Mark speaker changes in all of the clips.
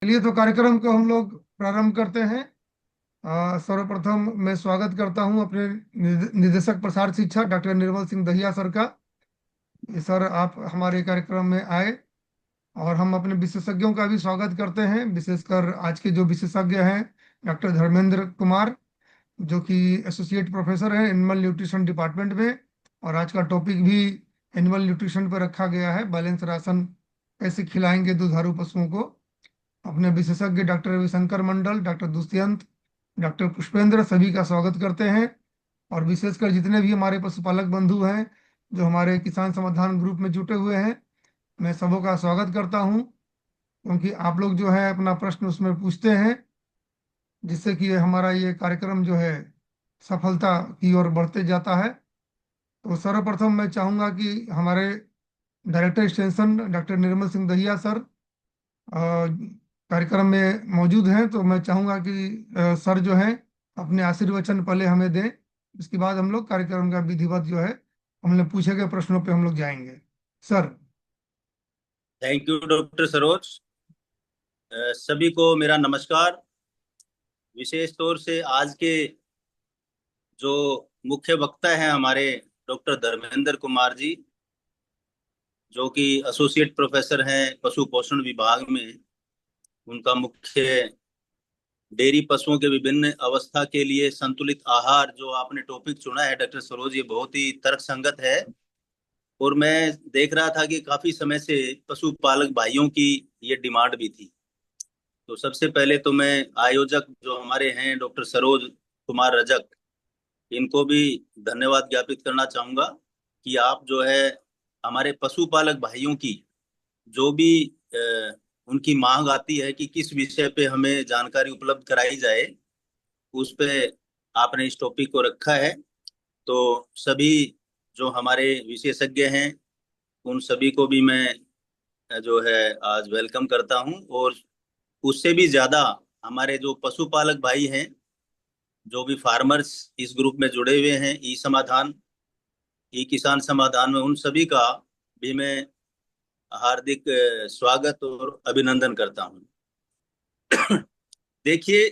Speaker 1: चलिए तो कार्यक्रम को हम लोग प्रारंभ करते हैं। सर्वप्रथम मैं स्वागत करता हूं अपने निदेशक प्रसार शिक्षा डॉक्टर निर्मल सिंह दहिया सर का। सर, आप हमारे कार्यक्रम में आए। और हम अपने विशेषज्ञों का भी स्वागत करते हैं, विशेषकर आज के जो विशेषज्ञ हैं डॉक्टर धर्मेंद्र कुमार, जो कि एसोसिएट प्रोफेसर हैं एनिमल न्यूट्रिशन डिपार्टमेंट में। और आज का टॉपिक भी एनिमल न्यूट्रिशन पर रखा गया है, बैलेंस राशन कैसे खिलाएंगे दुधारू पशुओं को। अपने विशेषज्ञ डॉक्टर रविशंकर मंडल, डॉक्टर दुष्यंत, डॉक्टर पुष्पेंद्र, सभी का स्वागत करते हैं। और विशेषकर जितने भी हमारे पशुपालक बंधु हैं जो हमारे किसान समाधान ग्रुप में जुटे हुए हैं, मैं सबों का स्वागत करता हूं। क्योंकि आप लोग जो है अपना प्रश्न उसमें पूछते हैं, जिससे कि हमारा ये कार्यक्रम जो है सफलता की ओर बढ़ते जाता है। तो सर्वप्रथम मैं चाहूंगा कि हमारे director extension doctor Nirmal Singh Dahiya sir कार्यक्रम में मौजूद हैं। तो मैं चाहूंगा कि सर जो है अपने आशीर्वचन पहले हमें दें। इसके बाद हम लोग कार्यक्रम का विधिवत जो है हमने पूछे गए प्रश्नों पे हम लोग जाएंगे। Sir.
Speaker 2: Thank you doctor Saroj. सभी को मेरा नमस्कार। विशेष तौर से आज के जो मुख्य वक्ता हैं हमारे डॉक्टर धर्मेंद्र कुमार जी, जो कि एसोसिएट प्रोफेसर हैं पशु पोषण विभाग में। उनका मुख्य डेयरी पशुओं के विभिन्न अवस्था के लिए संतुलित आहार जो आपने टॉपिक चुना है डॉक्टर सरोज, ये बहुत ही तर्कसंगत है। और मैं देख रहा था कि काफी समय से पशुपालक भाइयों की ये डिमांड भी थी। तो सबसे पहले तो मैं आयोजक जो हमारे हैं डॉक्टर सरोज कुमार रजक, इनको भी धन्यवाद ज्ञापित करना चाहूंगा कि आप जो है हमारे पशुपालक भाइयों की जो भी उनकी मांग आती है कि किस विषय पे हमें जानकारी उपलब्ध कराई जाए, उस पे आपने इस टॉपिक को रखा है। तो सभी जो हमारे विशेषज्ञ हैं उन सभी को भी मैं जो है आज वेलकम करता हूं। और उससे भी ज्यादा हमारे जो पशुपालक भाई हैं, जो भी फार्मर्स इस ग्रुप में जुड़े हुए हैं, ई समाधान, ई किसान समाधान में, उन सभी का भी मैं हार्दिक स्वागत और अभिनंदन करता हूं। देखिए,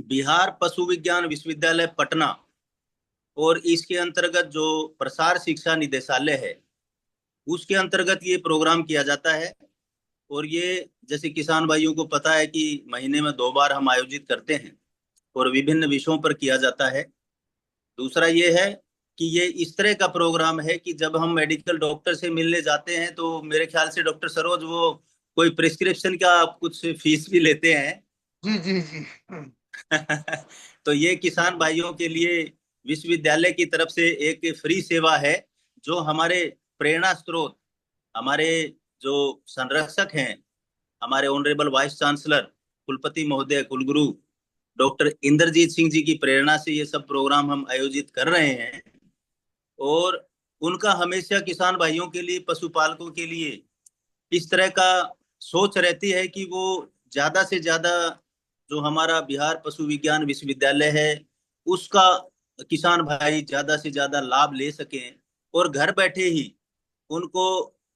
Speaker 2: बिहार पशु विज्ञान विश्वविद्यालय पटना और इसके अंतर्गत जो प्रसार शिक्षा निदेशालय है, उसके अंतर्गत ये प्रोग्राम किया जाता है। और ये जैसे किसान भाइयों को पता है कि महीने में 2 बार हम आयोजित करते हैं और विभिन्न विषयों पर किया जाता है। दूसरा ये है कि ये इस तरह का प्रोग्राम है कि जब हम मेडिकल डॉक्टर से मिलने जाते हैं तो मेरे ख्याल से डॉक्टर सरोज वो कोई प्रिस्क्रिप्शन का कुछ फीस भी लेते हैं।
Speaker 1: जी जी जी।
Speaker 2: तो ये किसान भाइयों के लिए विश्वविद्यालय की तरफ से एक फ्री सेवा है, जो हमारे प्रेरणा स्रोत, हमारे जो संरक्षक हैं, हमारे ऑनरेबल वाइस चांसलर कुलपति महोदय कुलगुरु डॉक्टर इंद्रजीत सिंह जी की प्रेरणा से ये सब प्रोग्राम हम आयोजित कर रहे हैं। और उनका हमेशा किसान भाइयों के लिए, पशुपालकों के लिए इस तरह का सोच रहती है कि वो ज्यादा से ज्यादा जो हमारा बिहार पशु विज्ञान विश्वविद्यालय है उसका किसान भाई ज्यादा से ज्यादा लाभ ले सकें और घर बैठे ही उनको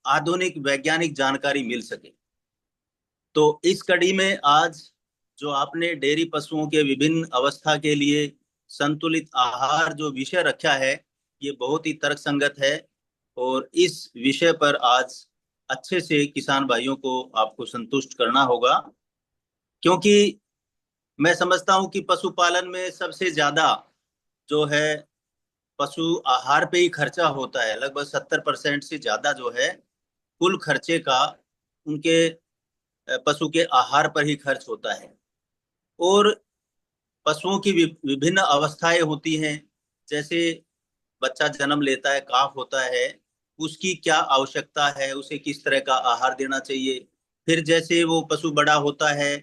Speaker 2: आधुनिक वैज्ञानिक जानकारी मिल सके। तो इस कड़ी में आज जो आपने डेयरी पशुओं के विभिन्न अवस्था के लिए संतुलित आहार जो विषय रखा है, ये बहुत ही तर्कसंगत है। और इस विषय पर आज अच्छे से किसान भाइयों को आपको संतुष्ट करना होगा, क्योंकि मैं समझता हूं कि पशुपालन में सबसे ज्यादा जो है पशु आहार पे ही खर्चा होता है। लगभग 70% से ज्यादा जो है कुल खर्चे का उनके पशु के आहार पर ही खर्च होता है। और पशुओं की विभिन्न अवस्थाएं होती हैं। जैसे बच्चा जन्म लेता है, काफ होता है, उसकी क्या आवश्यकता है, उसे किस तरह का आहार देना चाहिए। फिर जैसे वो पशु बड़ा होता है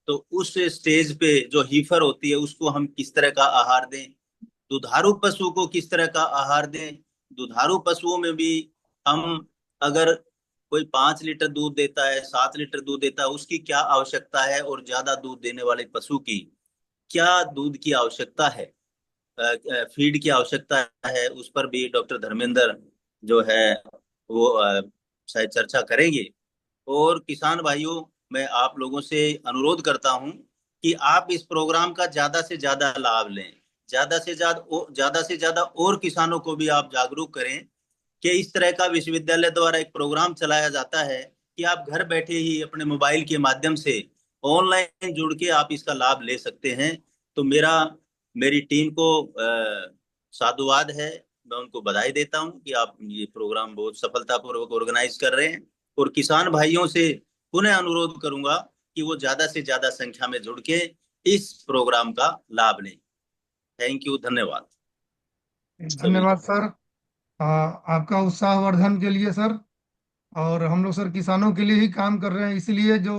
Speaker 2: तो उस स्टेज पे जो हीफर होती है उसको हम किस तरह का आहार दें। दुधारू पशु को किस तरह का आहार दें। दुधारू पशुओं में भी हम, अगर कोई 5 लीटर दूध देता है, 7 लीटर दूध देता है, उसकी क्या आवश्यकता है, और ज्यादा दूध देने वाले पशु की क्या दूध की आवश्यकता है, फीड की आवश्यकता है, उस पर भी डॉक्टर धर्मेंद्र जो है वो शायद चर्चा करेंगे। और किसान भाइयों, मैं आप लोगों से अनुरोध करता हूं कि आप इस प्रोग्राम का ज्यादा से ज्यादा लाभ लें। ज्यादा से ज्यादा और किसानों को भी आप जागरूक करें कि इस तरह का विश्वविद्यालय द्वारा एक प्रोग्राम चलाया जाता है कि आप घर बैठे ही अपने मोबाइल के माध्यम से ऑनलाइन जुड़ के आप इसका लाभ ले सकते हैं। तो मेरी टीम को साधुवाद है। मैं उनको बधाई देता हूं कि आप ये प्रोग्राम बहुत सफलतापूर्वक ऑर्गेनाइज कर रहे हैं। और किसान भाइयों से पुनः अनुरोध करूंगा कि वो ज्यादा से ज्यादा संख्या में जुड़ के इस प्रोग्राम का लाभ लें। थैंक यू, धन्यवाद सभी
Speaker 1: धन्यवाद
Speaker 2: को।
Speaker 1: सर, आपका उत्साहवर्धन के लिए सर। और हम लोग सर किसानों के लिए ही काम कर रहे हैं, इसीलिए जो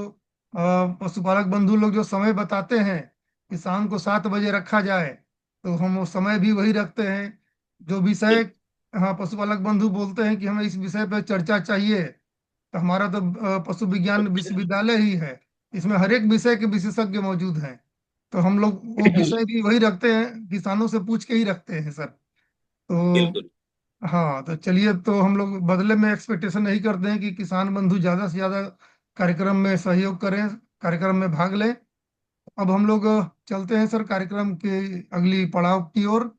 Speaker 1: पशुपालक बंधु लोग जो समय बताते हैं कि शाम को 7 बजे रखा जाए, तो हम वो समय भी वही रखते हैं। जो विषय,
Speaker 2: बिल्कुल
Speaker 1: हाँ, पशुपालक बंधु बोलते हैं कि हमें इस विषय पर चर्चा चाहिए, तो हमारा तो पशु विज्ञान विश्वविद्यालय ही है। इसमें हर एक विषय के विशेषज्ञ मौजूद हैं। तो हम लोग वो विषय भी वही रखते हैं, किसानों से पूछ के ही रखते हैं सर। तो
Speaker 2: बिल्कुल
Speaker 1: हाँ, तो चलिए, तो हम लोग बदले में एक्सपेक्टेशन नहीं करते हैं कि किसान बंधु ज्यादा से ज्यादा कार्यक्रम में सहयोग करें, कार्यक्रम में भाग लें। अब हम लोग चलते हैं सर कार्यक्रम के अगली पड़ाव की ओर।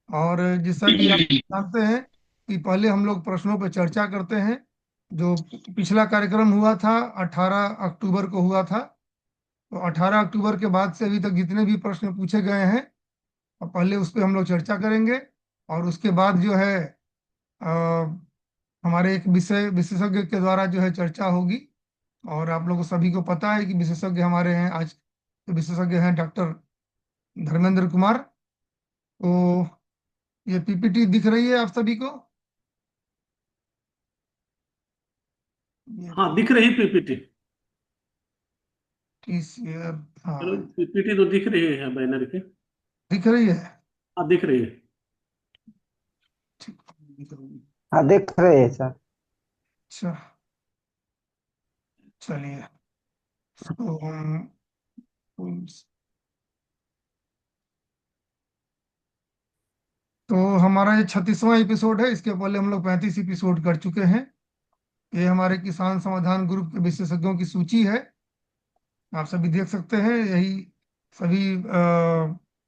Speaker 1: और जैसा कि आप जानते हैं कि पहले हम लोग प्रश्नों पर चर्चा करते हैं। जो पिछला कार्यक्रम हुआ था 18 अक्टूबर को हुआ था, तो 18 अक्टूबर के बाद से अभी तक जितने भी प्रश्न पूछे गए हैं, अब पहले उस पर हम लोग चर्चा करेंगे। और उसके बाद जो है अ, हमारे एक विषय विशेषज्ञ के द्वारा जो है चर्चा होगी। और आप लोगों सभी को पता है कि विशेषज्ञ हमारे हैं आज के विशेषज्ञ हैं डॉक्टर धर्मेंद्र कुमार। तो ये पीपीटी दिख रही है आप सभी को? ये
Speaker 3: हाँ, दिख रही पीपीटी।
Speaker 1: TCR,
Speaker 3: चलो,
Speaker 1: हाँ,
Speaker 3: पीपीटी तो दिख रही है बैनर के।
Speaker 1: दिख रही है।
Speaker 3: हाँ, दिख रही है।
Speaker 1: ठीक, दिख रही है।
Speaker 4: हाँ, देख रहे हैं सर।
Speaker 1: अच्छा, चलिए, तो हम तो हमारा ये 36वां एपिसोड है। इसके पहले हम लोग 35 एपिसोड कर चुके हैं। ये हमारे किसान समाधान ग्रुप के विशेषज्ञों की सूची है। आप सभी देख सकते हैं, यही सभी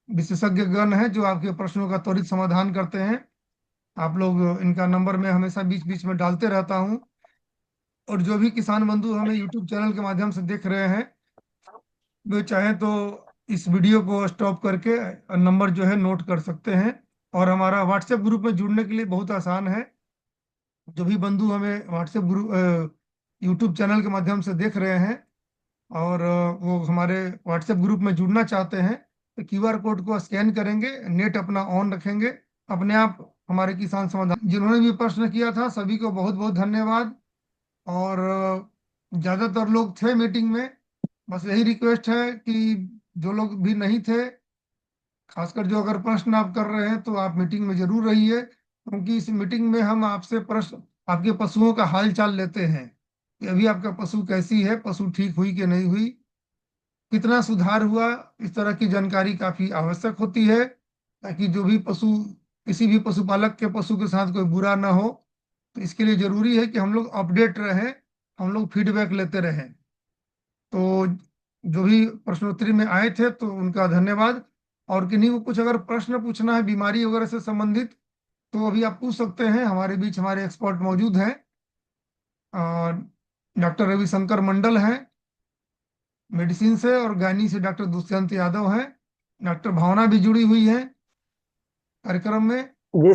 Speaker 1: विशेषज्ञ गण हैं जो आपके प्रश्नों का त्वरित समाधान करते हैं। आप लोग इनका नंबर मैं हमेशा बीच बीच में डालते रहता हूँ। और जो भी किसान बंधु हमें यूट्यूब चैनल के माध्यम से देख रहे हैं, वे चाहें तो इस वीडियो को स्टॉप करके नंबर जो है नोट कर सकते हैं। और हमारा व्हाट्सएप ग्रुप में जुड़ने के लिए बहुत आसान है। जो भी बंधु हमें व्हाट्सएप ग्रुप यूट्यूब चैनल के माध्यम से देख रहे हैं और वो हमारे व्हाट्सएप ग्रुप में जुड़ना चाहते हैं, तो क्यूआर कोड को स्कैन करेंगे, नेट अपना ऑन रखेंगे, अपने आप हमारे किसान समाधान जिन्होंने भी प्रश्न किया था सभी को बहुत बहुत धन्यवाद। और ज्यादातर लोग थे मीटिंग में। बस यही रिक्वेस्ट है कि जो लोग भी नहीं थे, खासकर जो अगर प्रश्न आप कर रहे हैं, तो आप मीटिंग में जरूर रहिए, क्योंकि इस मीटिंग में हम आपसे प्रश्न, आपके पशुओं का हाल चाल लेते हैं कि अभी आपका पशु कैसी है, पशु ठीक हुई कि नहीं हुई, कितना सुधार हुआ। इस तरह की जानकारी काफी आवश्यक होती है, ताकि जो भी पशु, किसी भी पशुपालक के पशु के साथ कोई बुरा ना हो। तो इसके लिए जरूरी है कि हम लोग अपडेट रहें, हम लोग फीडबैक लेते रहें। तो जो भी प्रश्नोत्तरी में आए थे तो उनका धन्यवाद। और किन्हीं को कुछ अगर प्रश्न पूछना है बीमारी वगैरह से संबंधित, तो अभी आप पूछ सकते हैं। हमारे बीच हमारे एक्सपर्ट मौजूद हैं। डॉक्टर रविशंकर मंडल हैं मेडिसिन से, और गायनी से डॉक्टर दुष्यंत यादव हैं। डॉक्टर भावना भी जुड़ी हुई है कार्यक्रम में।
Speaker 4: जी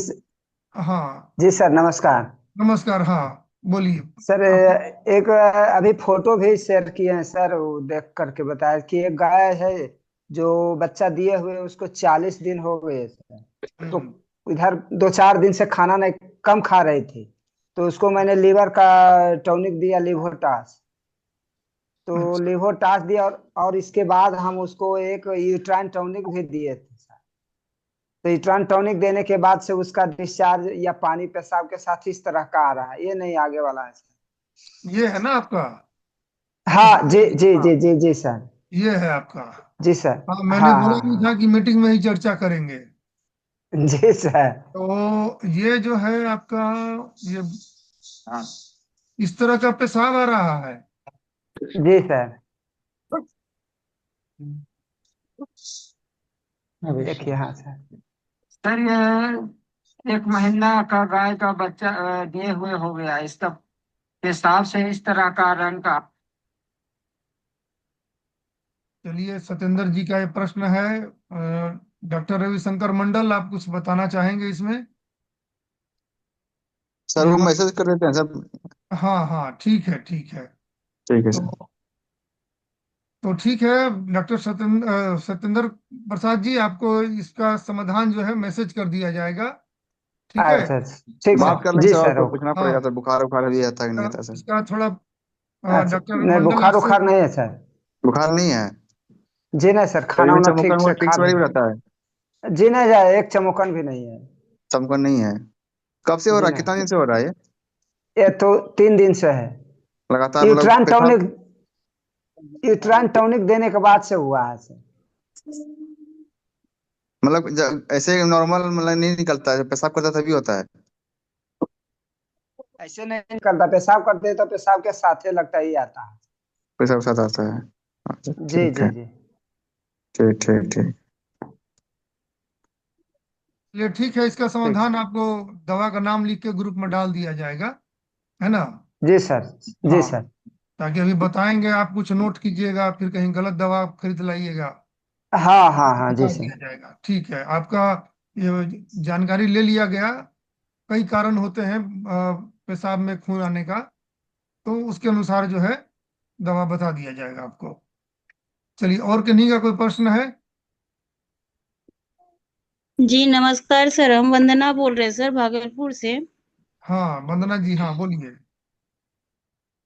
Speaker 1: हाँ,
Speaker 4: जी सर, नमस्कार।
Speaker 1: नमस्कार, हाँ, बोलिए।
Speaker 4: सर,
Speaker 1: आप
Speaker 4: एक अभी फोटो भी शेयर किए हैं सर, वो देख करके बताया कि एक गाय है जो बच्चा दिए हुए उसको 40 दिन हो गए सर। तो
Speaker 1: हम्म,
Speaker 4: इधर 2-4 दिन से खाना नहीं, कम खा रही थी। तो उसको मैंने लीवर का टॉनिक दिया, लिवोटास। तो
Speaker 1: अच्छा,
Speaker 4: लिवोटास दिया, और इसके बाद हम उसको एक यूट्राइन टॉनिक भी दिए थे सर। तो यूट्राइन टॉनिक देने के बाद से उसका डिस्चार्ज या पानी पेशाब के साथ इस तरह का आ रहा है, ये नहीं आगे वाला है सर।
Speaker 1: ये है ना आपका?
Speaker 4: हाँ जी जी
Speaker 1: हाँ,
Speaker 4: जी जी जी सर।
Speaker 1: ये है आपका।
Speaker 4: जी सर।
Speaker 1: हाँ, मैंने
Speaker 4: हाँ
Speaker 1: बोला
Speaker 4: हाँ
Speaker 1: भी
Speaker 4: हाँ।
Speaker 1: था कि मीटिंग में ही चर्चा करेंगे।
Speaker 4: जी सर।
Speaker 1: तो ये जो है आपका, ये, हाँ, इस तरह का पेशाब आ रहा है।
Speaker 4: जी सर,
Speaker 3: अवश्य।
Speaker 4: देखिए। हाँ सर। सर ये 1 महीना का गाय का बच्चा दिए हुए हो गया, इसका पेशाब से इस तरह का रंग का।
Speaker 1: चलिए, सत्येंद्र जी का ये प्रश्न है। डॉक्टर रविशंकर मंडल, आप कुछ बताना चाहेंगे इसमें?
Speaker 5: सर
Speaker 1: ये
Speaker 5: वो
Speaker 1: हमारे।
Speaker 5: मैसेज कर देते हैं सर।
Speaker 1: हाँ हाँ, ठीक है ठीक है।
Speaker 5: ठीक है
Speaker 1: तो
Speaker 5: सर।
Speaker 1: तो ठीक है। डॉक्टर सत्येंद्र प्रसाद जी, आपको इसका समाधान जो है मैसेज कर दिया जाएगा। ठीक है।
Speaker 4: अच्छा, ठीक
Speaker 1: हाँ
Speaker 5: बात
Speaker 4: सर।
Speaker 5: कर लेंगे
Speaker 4: जी
Speaker 5: सर, और
Speaker 4: सर,
Speaker 5: कोई
Speaker 4: ओके।
Speaker 5: पूछना पड़ेगा
Speaker 1: हाँ,
Speaker 5: सर, बुखार उखार भी आता है कि नहीं
Speaker 1: इसका
Speaker 5: आता सर?
Speaker 1: इसका थोड़ा
Speaker 4: अच्छा,
Speaker 1: डॉक्टर
Speaker 4: नहीं
Speaker 1: मंडल
Speaker 4: बुखार
Speaker 1: आपसे।
Speaker 4: उखार नहीं है सर।
Speaker 5: बुखार नहीं है?
Speaker 4: जी नहीं सर,
Speaker 5: तो
Speaker 4: खाना
Speaker 5: इवन
Speaker 4: वाना
Speaker 5: चमोकन
Speaker 4: ठीक
Speaker 5: वो
Speaker 4: से
Speaker 5: ठीक
Speaker 4: खा
Speaker 5: से वही
Speaker 4: लिए।
Speaker 5: रहता है?
Speaker 4: जी नहीं जाए, एक चमोकन भी नहीं है।
Speaker 5: चमकन नहीं है? कब से हो
Speaker 4: जी
Speaker 5: रहा है, कितना
Speaker 4: नहीं,
Speaker 5: दिन से हो रहा है ये?
Speaker 4: ये तो 3 दिन से है।
Speaker 5: लगातार मतलब
Speaker 4: यूट्रान
Speaker 5: पेशाब?
Speaker 4: टॉनिक, यूट्रान टॉनिक देने के बाद से हुआ है सर।
Speaker 5: मतलब ऐसे नॉर्मल मतलब नहीं निकलता है, पेशाब करता तभी होता है?
Speaker 4: ऐसे नहीं करता, पेशाब करते हैं तो पेशाब के साथ ही लगता ही आता है।
Speaker 5: पेशाब के साथ आता है? अच्छा
Speaker 4: जी
Speaker 5: ठीक
Speaker 4: जी
Speaker 5: है।
Speaker 4: जी।
Speaker 5: ठीक ठीक ठीक।
Speaker 1: चलिए ठीक है, इसका
Speaker 4: ठीक
Speaker 1: समाधान आपको दवा का नाम लिख के ग्रुप में डाल दिया जाएगा, है ना?
Speaker 4: जी सर। जी
Speaker 1: हाँ,
Speaker 4: सर।
Speaker 1: ताकि अभी बताएंगे, आप कुछ नोट कीजिएगा, फिर कहीं गलत दवा आप खरीद लाइएगा।
Speaker 4: हाँ हाँ हाँ जी
Speaker 1: बता
Speaker 4: सर।
Speaker 1: दिया जाएगा। ठीक है, आपका ये जानकारी ले लिया गया। कई कारण होते हैं पेशाब में खून आने का, तो उसके अनुसार जो है दवा बता दिया जाएगा आपको। चलिए, और किन्हीं का कोई प्रश्न है?
Speaker 6: जी नमस्कार सर, हम वंदना बोल रहे हैं सर, भागलपुर से।
Speaker 1: हाँ वंदना जी, हाँ बोलिए,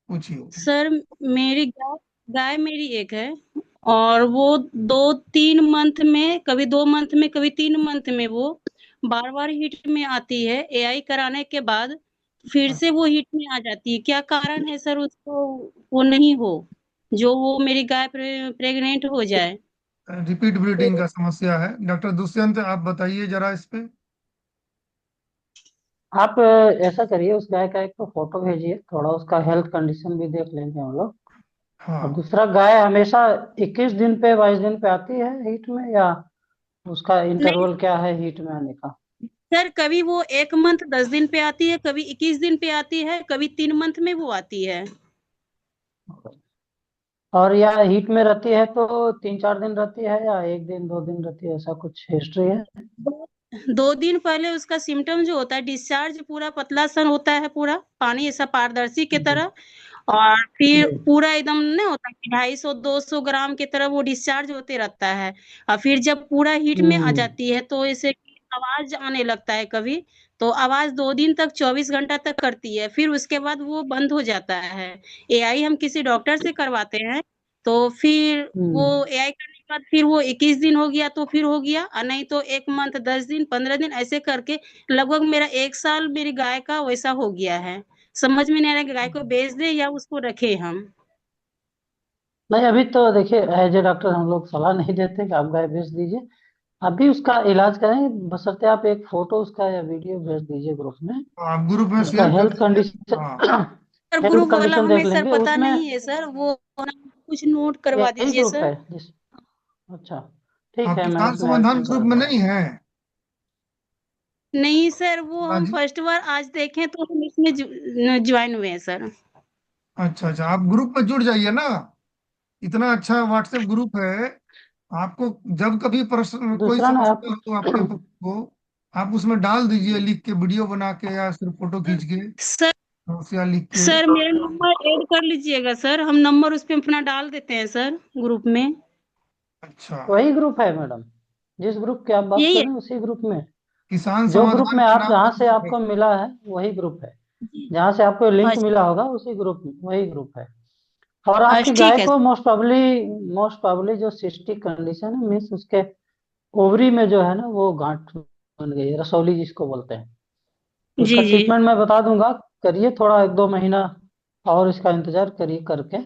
Speaker 1: पूछिए।
Speaker 6: सर मेरी गाय गाय मेरी एक है, और वो 2-3 मंथ में, कभी 2 मंथ में, कभी 3 मंथ में वो बार बार हीट में आती है। एआई कराने के बाद फिर से वो हीट में आ जाती है। क्या कारण है सर उसको वो नहीं हो, जो वो मेरी गाय प्रेग्नेंट हो जाए?
Speaker 1: रिपीट ब्रीडिंग का समस्या है। डॉक्टर दुष्यंत, आप बताइए जरा इस पे।
Speaker 7: आप ऐसा करिए, उस गाय का एक तो फोटो भेजिए, थोड़ा उसका हेल्थ कंडीशन भी देख लेंगे हम लोग। और
Speaker 1: हाँ,
Speaker 7: दूसरा, गाय हमेशा 21 दिन पे 22 दिन पे आती है हीट में, या उसका
Speaker 6: नहीं
Speaker 7: इंटरवल क्या है हीट में आने का?
Speaker 6: सर, कभी वो 1 मंथ 10 दिन पे आती है, कभी 21 दिन पे आती है, कभी 3 मंथ में वो आती है।
Speaker 7: और या हीट में रहती है तो 3-4 दिन रहती है, या 1 दिन 2 दिन रहती है, ऐसा कुछ हिस्ट्री है?
Speaker 6: 2 दिन पहले उसका सिम्टम जो होता है, डिस्चार्ज पूरा पतला सन होता है, पूरा पानी ऐसा पारदर्शी के
Speaker 7: जी
Speaker 6: तरह। और फिर
Speaker 7: जी।
Speaker 6: पूरा एकदम नहीं होता कि 250-200 ग्राम की तरह वो डिस्चार्ज होते रहता है। और फिर जब पूरा हीट में आ
Speaker 7: हम्म।
Speaker 6: जाती है तो ऐसे आवाज आने लगता है कभी। तो आवाज 2 दिन तक 24 घंटा तक करती है, फिर उसके बाद वो बंद हो जाता है। एआई हम किसी डॉक्टर से करवाते हैं, तो फिर वो
Speaker 7: हम्म।
Speaker 6: एआई करने के बाद फिर वो 21 दिन हो गया तो फिर हो गया, और नहीं तो 1 मंथ 10 दिन 15 दिन ऐसे करके लगभग मेरा 1 साल मेरी गाय का वैसा हो गया है। समझ में नहीं आ रहा है कि गाय को बेच दे या उसको रखे हम।
Speaker 7: नहीं, अभी तो देखिए, एज ए डॉक्टर हम लोग सलाह नहीं देते कि आप गाय बेच दीजिए। अभी उसका इलाज करें, बशर्ते आप एक फोटो उसका या वीडियो भेज दीजिए ग्रुप में।
Speaker 1: आप ग्रुप में
Speaker 7: उसका
Speaker 1: शेयर कर
Speaker 7: हेल्थ
Speaker 1: दीजिए। हाँ,
Speaker 7: कंडीशन
Speaker 6: सर
Speaker 7: हेल्थ
Speaker 6: ग्रुप वाला
Speaker 7: कंडीशन
Speaker 6: हमें
Speaker 7: देख
Speaker 6: सर
Speaker 7: लेंगे
Speaker 6: पता
Speaker 7: उसमें।
Speaker 6: नहीं है सर, वो कुछ नोट करवा
Speaker 7: यही
Speaker 6: दीजिए
Speaker 7: ग्रुप
Speaker 6: सर।
Speaker 7: है जिस अच्छा, ठीक
Speaker 1: आप
Speaker 7: है, मैं
Speaker 1: किसान
Speaker 7: उसमें ऐड
Speaker 1: समाधान ग्रुप
Speaker 7: कर
Speaker 1: में
Speaker 7: दे रहा
Speaker 1: नहीं
Speaker 7: हूँ।
Speaker 1: है?
Speaker 6: नहीं सर, वो
Speaker 1: हाँ
Speaker 6: हम
Speaker 1: जी।
Speaker 6: फर्स्ट बार आज देखें तो हम इसमें ज्वाइन हुए हैं सर।
Speaker 1: अच्छा अच्छा, आप ग्रुप में जुड़ जाइए ना। इतना अच्छा व्हाट्सएप ग्रुप है। आपको जब कभी प्रश्न, कोई
Speaker 7: दूसरा ना आप
Speaker 1: समस्या हो आपके को, आप उसमें डाल दीजिए, लिख के, वीडियो बना के या सिर्फ फोटो खींच के,
Speaker 6: सर
Speaker 1: समस्या लिख के।
Speaker 6: सर मेरा नंबर ऐड कर लीजिएगा सर, हम नंबर उस पे अपना डाल देते हैं सर ग्रुप में।
Speaker 1: अच्छा,
Speaker 7: वही ग्रुप है मैडम, जिस ग्रुप की आप बात
Speaker 6: यही
Speaker 7: कर
Speaker 6: है।
Speaker 7: रहे हैं उसी ग्रुप में।
Speaker 1: किसान
Speaker 7: जो ग्रुप
Speaker 1: समाधान
Speaker 7: में
Speaker 1: के
Speaker 7: आप,
Speaker 1: नाम
Speaker 7: जहाँ
Speaker 1: से
Speaker 7: से
Speaker 1: ग्रुप है।
Speaker 7: आपको मिला है वही ग्रुप है, जहाँ से आपको लिंक
Speaker 6: अच्छा
Speaker 7: मिला होगा उसी ग्रुप में, वही ग्रुप है। और आपकी
Speaker 6: अच्छा,
Speaker 7: गाय
Speaker 6: ठीक है
Speaker 7: को मोस्ट प्रॉब्ली जो सिस्टिक कंडीशन है, मीन्स उसके ओवरी में जो है ना वो गांठ बन गई है, रसौली जिसको बोलते हैं। उसका
Speaker 6: जी जी।
Speaker 7: ट्रीटमेंट मैं बता दूंगा, करिए थोड़ा 1-2 महीना और इसका इंतजार करिए करके।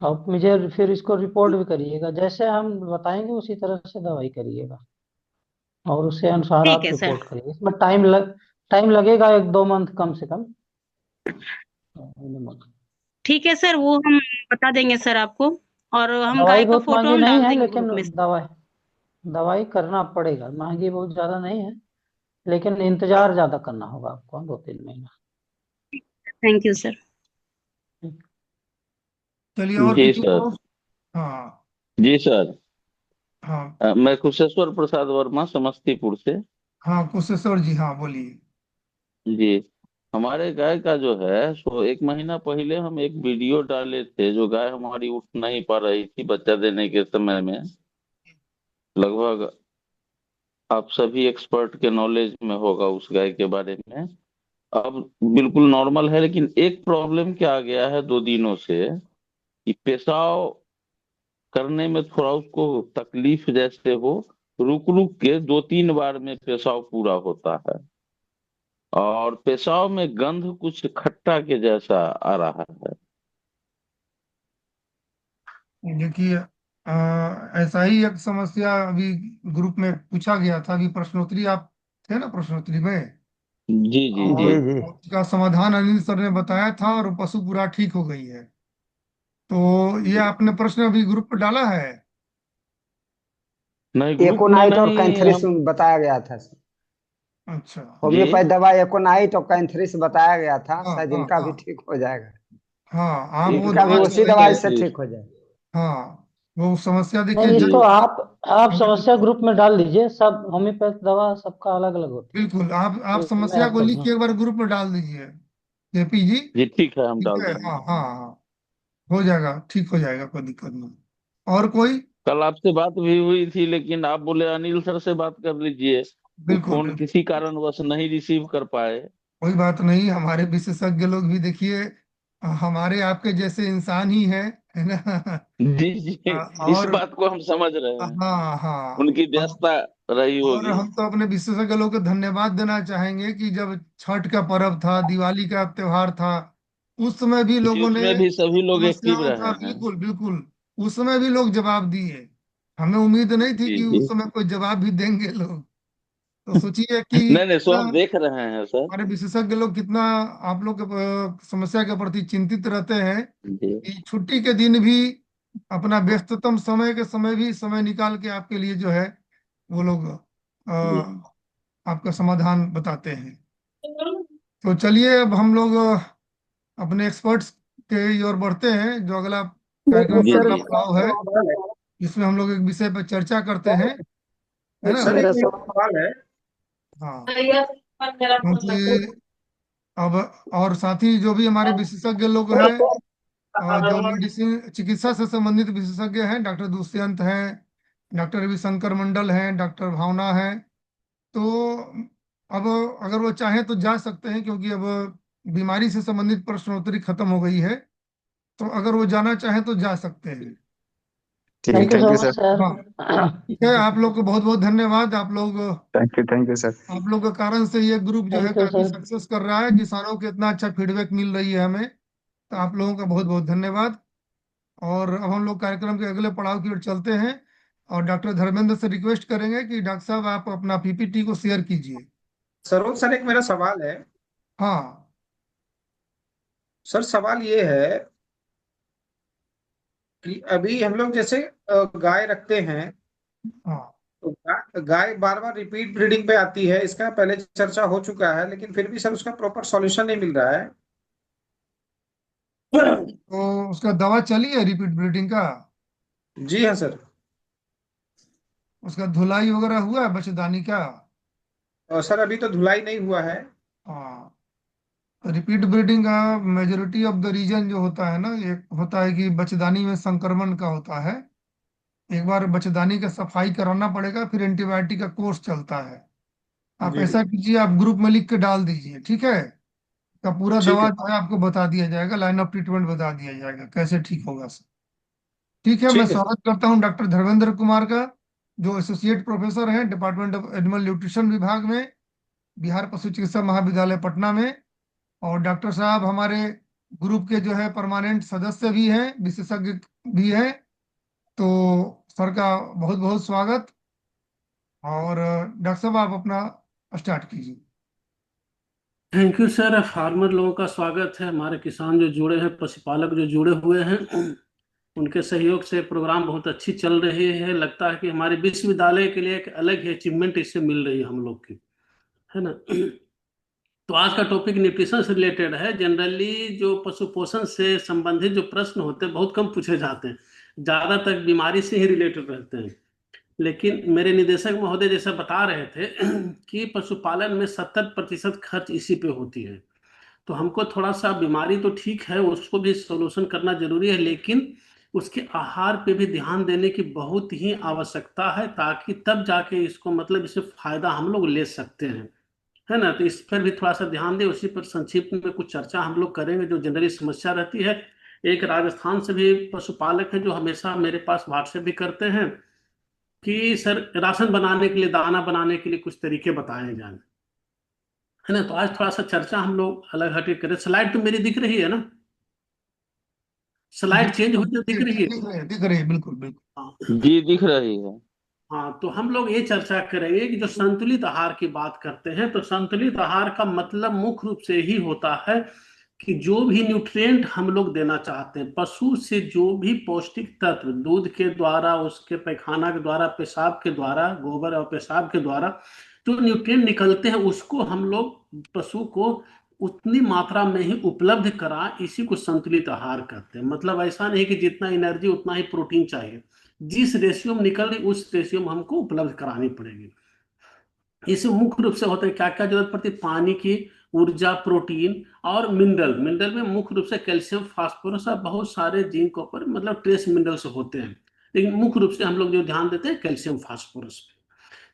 Speaker 7: और मुझे फिर इसको रिपोर्ट भी करिएगा, जैसे हम बताएंगे उसी तरह से दवाई करिएगा, और उसी अनुसार
Speaker 6: ठीक
Speaker 7: आप
Speaker 6: है सर।
Speaker 7: रिपोर्ट करिए। इसमें टाइम लगेगा 1-2 मंथ कम से कम।
Speaker 6: ठीक है सर, वो हम बता देंगे सर आपको, और हम
Speaker 7: दवाई
Speaker 6: गाय का
Speaker 7: बहुत
Speaker 6: फोटो
Speaker 7: महंगी
Speaker 6: हम
Speaker 7: नहीं
Speaker 6: डाल
Speaker 7: है,
Speaker 6: देंगे
Speaker 7: लेकिन
Speaker 6: ग्रुप में।
Speaker 7: दवाई दवाई करना पड़ेगा। महंगी बहुत ज्यादा नहीं है, लेकिन इंतजार ज्यादा करना होगा आपको 2-3 महीना।
Speaker 6: Thank you sir.
Speaker 1: चलिए, और
Speaker 8: जी
Speaker 1: किसी
Speaker 8: सर।
Speaker 1: को? हाँ
Speaker 8: जी सर।
Speaker 1: हाँ
Speaker 8: मैं कुशेश्वर प्रसाद वर्मा, समस्तीपुर से।
Speaker 1: हाँ, कुशेश्वर जी, हाँ बोलिए।
Speaker 8: जी। हमारे गाय का जो है सो 1 महीना पहले हम एक वीडियो डाले थे। जो गाय हमारी उठ नहीं पा रही थी बच्चा देने के समय में, लगभग आप सभी एक्सपर्ट के नॉलेज में होगा उस गाय के बारे में। अब बिल्कुल नॉर्मल है, लेकिन एक प्रॉब्लम क्या आ गया है 2 दिनों से, कि पेशाब करने में थोड़ा उसको तकलीफ जैसे हो। रुक रुक के 2-3 बार में पेशाब पूरा होता है, और पेशाब में गंध कुछ खट्टा के जैसा आ रहा है।
Speaker 1: देखिए, ऐसा ही एक समस्या अभी ग्रुप में पूछा गया था। अभी प्रश्नोत्तरी आप थे ना, प्रश्नोत्तरी में,
Speaker 8: जी जी जी।
Speaker 1: और
Speaker 4: जी जी।
Speaker 1: उसका समाधान अनिल सर ने बताया था, और पशु पूरा ठीक हो गई है। तो ये आपने प्रश्न अभी ग्रुप पर डाला है?
Speaker 8: नहीं, ग्रुप में
Speaker 4: एकोनाइट और
Speaker 8: नहीं
Speaker 4: कैंथरिस
Speaker 8: हम।
Speaker 4: बताया गया था सर।
Speaker 1: अच्छा।
Speaker 8: जी।
Speaker 4: होम्योपैथ दवा एकोनाइट और कैंथरिस बताया गया था,
Speaker 1: हाँ
Speaker 4: शायद
Speaker 1: हाँ
Speaker 4: इनका
Speaker 1: हाँ
Speaker 4: भी ठीक हो जाएगा।
Speaker 1: हाँ, आप वो
Speaker 4: इनका भी
Speaker 1: दवा
Speaker 4: उसी
Speaker 8: एकोनाइट और
Speaker 4: दवाई
Speaker 1: चलाइए।
Speaker 4: से
Speaker 8: कैंसर।
Speaker 4: ठीक हो जाए।
Speaker 1: हाँ, वो समस्या देखिए
Speaker 7: नहीं,
Speaker 8: जी।
Speaker 7: इसको आप
Speaker 1: अगर
Speaker 7: समस्या ग्रुप में डाल दीजिए। सब होम्योपैथ दवा सबका अलग अलग होता
Speaker 1: बिल्कुल, आप
Speaker 7: है, इसमें
Speaker 1: समस्या को
Speaker 7: ऐसा
Speaker 1: लिख
Speaker 7: नहीं।
Speaker 1: के एक बार ग्रुप में डाल दीजिए, जेपी जी।
Speaker 8: जी ठीक है, हम
Speaker 1: ठीक
Speaker 8: डाल
Speaker 1: है,
Speaker 8: देंगे।
Speaker 1: हाँ हाँ हाँ, हो जाएगा, ठीक हो जाएगा, कोई दिक्कत नहीं। और कोई?
Speaker 8: कल आपसे बात भी हुई थी, लेकिन आप बोले अनिल सर से बात कर लीजिए। वो
Speaker 1: बिल्कुल
Speaker 8: फोन
Speaker 1: बिल्कुल,
Speaker 8: किसी कारणवश नहीं रिसीव कर पाए।
Speaker 1: कोई बात नहीं। हमारे विशेषज्ञ लोग भी देखिए हमारे आपके जैसे इंसान ही है ना?
Speaker 8: जी जी। इस
Speaker 1: और
Speaker 8: बात को हम समझ रहे हैं।
Speaker 1: हाँ हाँ,
Speaker 8: उनकी व्यस्तता रही
Speaker 1: और
Speaker 8: होगी।
Speaker 1: हम तो अपने विशेषज्ञ लोग को धन्यवाद देना चाहेंगे कि जब छठ का पर्व था, दिवाली का त्योहार था, उस समय भी
Speaker 8: जी,
Speaker 1: लोगों ने
Speaker 8: उसमें भी सभी लोग एक्टिव
Speaker 1: समस्याओं का,
Speaker 8: रहे हैं।
Speaker 1: बिल्कुल बिल्कुल, उस समय भी लोग जवाब दिए। हमें उम्मीद नहीं थी
Speaker 8: जी
Speaker 1: कि
Speaker 8: जी।
Speaker 1: उस समय कोई जवाब भी देंगे लोग। तो सोचिए कि
Speaker 8: नहीं नहीं, सो
Speaker 1: कितना
Speaker 8: हम देख रहे हैं सर।
Speaker 1: हमारे विशेषज्ञ लोग कितना आप लोग के समस्या के प्रति चिंतित रहते हैं,
Speaker 8: जी
Speaker 1: कि छुट्टी के दिन भी अपना व्यस्ततम समय के समय भी समय निकाल के आपके लिए जो है वो लोग
Speaker 8: जी।
Speaker 1: आपका समाधान बताते हैं। तो चलिए, अब हम लोग अपने एक्सपर्ट्स के ओर बढ़ते हैं। जो अगला कार्यक्रम
Speaker 8: जी
Speaker 1: का अगला
Speaker 8: जी।
Speaker 1: पड़ाव है, इसमें हम लोग एक विषय पर चर्चा करते हैं, है ना?
Speaker 9: सर एक मेरा सवाल है।
Speaker 1: हाँ, क्योंकि अब और साथी जो भी हमारे विशेषज्ञ लोग हैं, जो मेडिसिन चिकित्सा से संबंधित विशेषज्ञ हैं, डॉक्टर दुष्यंत हैं, डॉक्टर रविशंकर मंडल हैं, डॉक्टर भावना हैं। तो अब अगर वो चाहें तो जा सकते हैं, क्योंकि अब बीमारी से संबंधित प्रश्नोत्तरी खत्म हो गई है। तो अगर वो जाना चाहें तो जा सकते हैं।
Speaker 5: ठीक है,
Speaker 1: ठीक
Speaker 7: थैंक यू
Speaker 1: है,
Speaker 5: thank
Speaker 7: so
Speaker 5: you
Speaker 7: much
Speaker 5: sir.
Speaker 7: Sir.
Speaker 1: हाँ, ठीक है। आप लोग को बहुत बहुत धन्यवाद।
Speaker 5: Thank you sir.
Speaker 1: आप लोग के कारण से ये ग्रुप जो है
Speaker 7: थैंक यू
Speaker 1: काफी
Speaker 7: सर।
Speaker 1: सक्सेस कर रहा है। किसानों को इतना अच्छा फीडबैक मिल रही है हमें, तो आप लोगों का बहुत बहुत धन्यवाद। और अब हम लोग कार्यक्रम के अगले पड़ाव की ओर चलते हैं, और डॉक्टर धर्मेंद्र से रिक्वेस्ट करेंगे कि डॉक्टर साहब आप अपना पीपीटी को शेयर कीजिए।
Speaker 9: सरोज सर एक मेरा सवाल है।
Speaker 1: हाँ
Speaker 9: सर सवाल ये है कि अभी हम लोग जैसे गाय रखते हैं,
Speaker 1: हाँ,
Speaker 9: तो गाय बार बार रिपीट ब्रीडिंग पे आती है, इसका पहले चर्चा हो चुका है, लेकिन फिर भी सर उसका प्रॉपर सॉल्यूशन नहीं मिल रहा है।
Speaker 1: तो उसका दवा चली है रिपीट ब्रीडिंग का?
Speaker 9: जी हाँ सर।
Speaker 1: उसका धुलाई वगैरह हुआ है बच्चेदानी का?
Speaker 9: और सर अभी तो धुलाई नहीं हुआ है।
Speaker 1: हाँ, रिपीट ब्रीडिंग का मेजोरिटी ऑफ द रीजन जो होता है ना, एक होता है कि बच्चेदानी में संक्रमण का होता है। एक बार बच्चेदानी का सफाई कराना पड़ेगा, फिर एंटीबायोटिक का कोर्स चलता है। आप
Speaker 9: जी
Speaker 1: ऐसा कीजिए, आप ग्रुप में लिख के डाल दीजिए, ठीक है? का पूरा
Speaker 9: ठीक
Speaker 1: दवा
Speaker 9: है।
Speaker 1: जो है आपको बता दिया जाएगा, लाइन ऑफ ट्रीटमेंट बता दिया जाएगा कैसे ठीक होगा सब। ठीक है, मैं
Speaker 9: ठीक है सर।
Speaker 1: स्वागत करता हूँ डॉक्टर धर्मेंद्र कुमार का, जो एसोसिएट प्रोफेसर हैं डिपार्टमेंट ऑफ एनिमल न्यूट्रिशन विभाग में, बिहार पशु चिकित्सा महाविद्यालय पटना में। और डॉक्टर साहब हमारे ग्रुप के जो है परमानेंट सदस्य भी हैं, विशेषज्ञ भी हैं। तो सर का बहुत बहुत स्वागत। और डॉक्टर साहब आप अपना स्टार्ट कीजिए।
Speaker 3: Thank you sir. फार्मर लोगों का स्वागत है। हमारे किसान जो जुड़े हैं, पशुपालक जो जुड़े हुए हैं, उनके सहयोग से प्रोग्राम बहुत अच्छी चल रही है। लगता है कि हमारे विश्वविद्यालय के लिए एक अलग ही अचीवमेंट इससे मिल रही है हम लोग की, है ना। तो आज का टॉपिक न्यूट्रिशन से रिलेटेड है। जनरली जो पशु पोषण से संबंधित जो प्रश्न होते हैं बहुत कम पूछे जाते हैं, ज्यादातर बीमारी से ही रिलेटेड रहते हैं। लेकिन मेरे निदेशक महोदय जैसा बता रहे थे कि पशुपालन में 70% खर्च इसी पे होती है। तो हमको थोड़ा सा, बीमारी तो ठीक है, उसको भी सोल्यूशन करना जरूरी है, लेकिन उसके आहार पे भी ध्यान देने की बहुत ही आवश्यकता है, ताकि तब जाके इसको, मतलब इससे फायदा हम लोग ले सकते हैं, है ना। तो इस पर भी थोड़ा सा ध्यान दें। उसी पर संक्षिप्त में कुछ चर्चा हम लोग करेंगे, जो जनरली समस्या रहती है। एक राजस्थान से भी पशुपालक है जो हमेशा मेरे पास व्हाट्सएप भी करते हैं कि सर राशन बनाने के लिए, दाना बनाने के लिए कुछ तरीके बताए जाएं, है ना। तो आज थोड़ा सा चर्चा हम लोग अलग हटके करें। स्लाइड तो मेरी दिख रही है ना?
Speaker 1: जी
Speaker 3: स्लाइड चेंज होती है, दिख रही है?
Speaker 1: दिख रही है, बिल्कुल बिल्कुल।
Speaker 3: हाँ।
Speaker 8: जी दिख रही है।
Speaker 3: हाँ, तो हम लोग ये चर्चा करेंगे कि जो संतुलित आहार की बात करते हैं, तो संतुलित आहार का मतलब मुख्य रूप से ही होता है कि जो भी न्यूट्रिएंट हम लोग देना चाहते हैं, पशु से जो भी पौष्टिक तत्व दूध के द्वारा, उसके पैखाना के द्वारा, पेशाब के द्वारा, गोबर और पेशाब के द्वारा जो न्यूट्रिएंट निकलते हैं, उसको हम लोग पशु को उतनी मात्रा में ही उपलब्ध करा, इसी को संतुलित आहार कहते हैं। मतलब ऐसा नहीं कि जितना एनर्जी उतना ही प्रोटीन चाहिए, जिस रेशियो में निकल रही उस रेशियो में हमको उपलब्ध करानी पड़ेगी। इसमें मुख्य रूप से होता है क्या क्या जरूरत पड़ती है? पानी की, ऊर्जा, प्रोटीन और मिनरल। मिनरल में मुख्य रूप से कैल्शियम, फास्फोरस और बहुत सारे जिंक, कॉपर, मतलब ट्रेस मिनरल्स होते हैं, लेकिन मुख्य रूप से हम लोग जो ध्यान देते हैं कैल्शियम, फास्फोरस पे।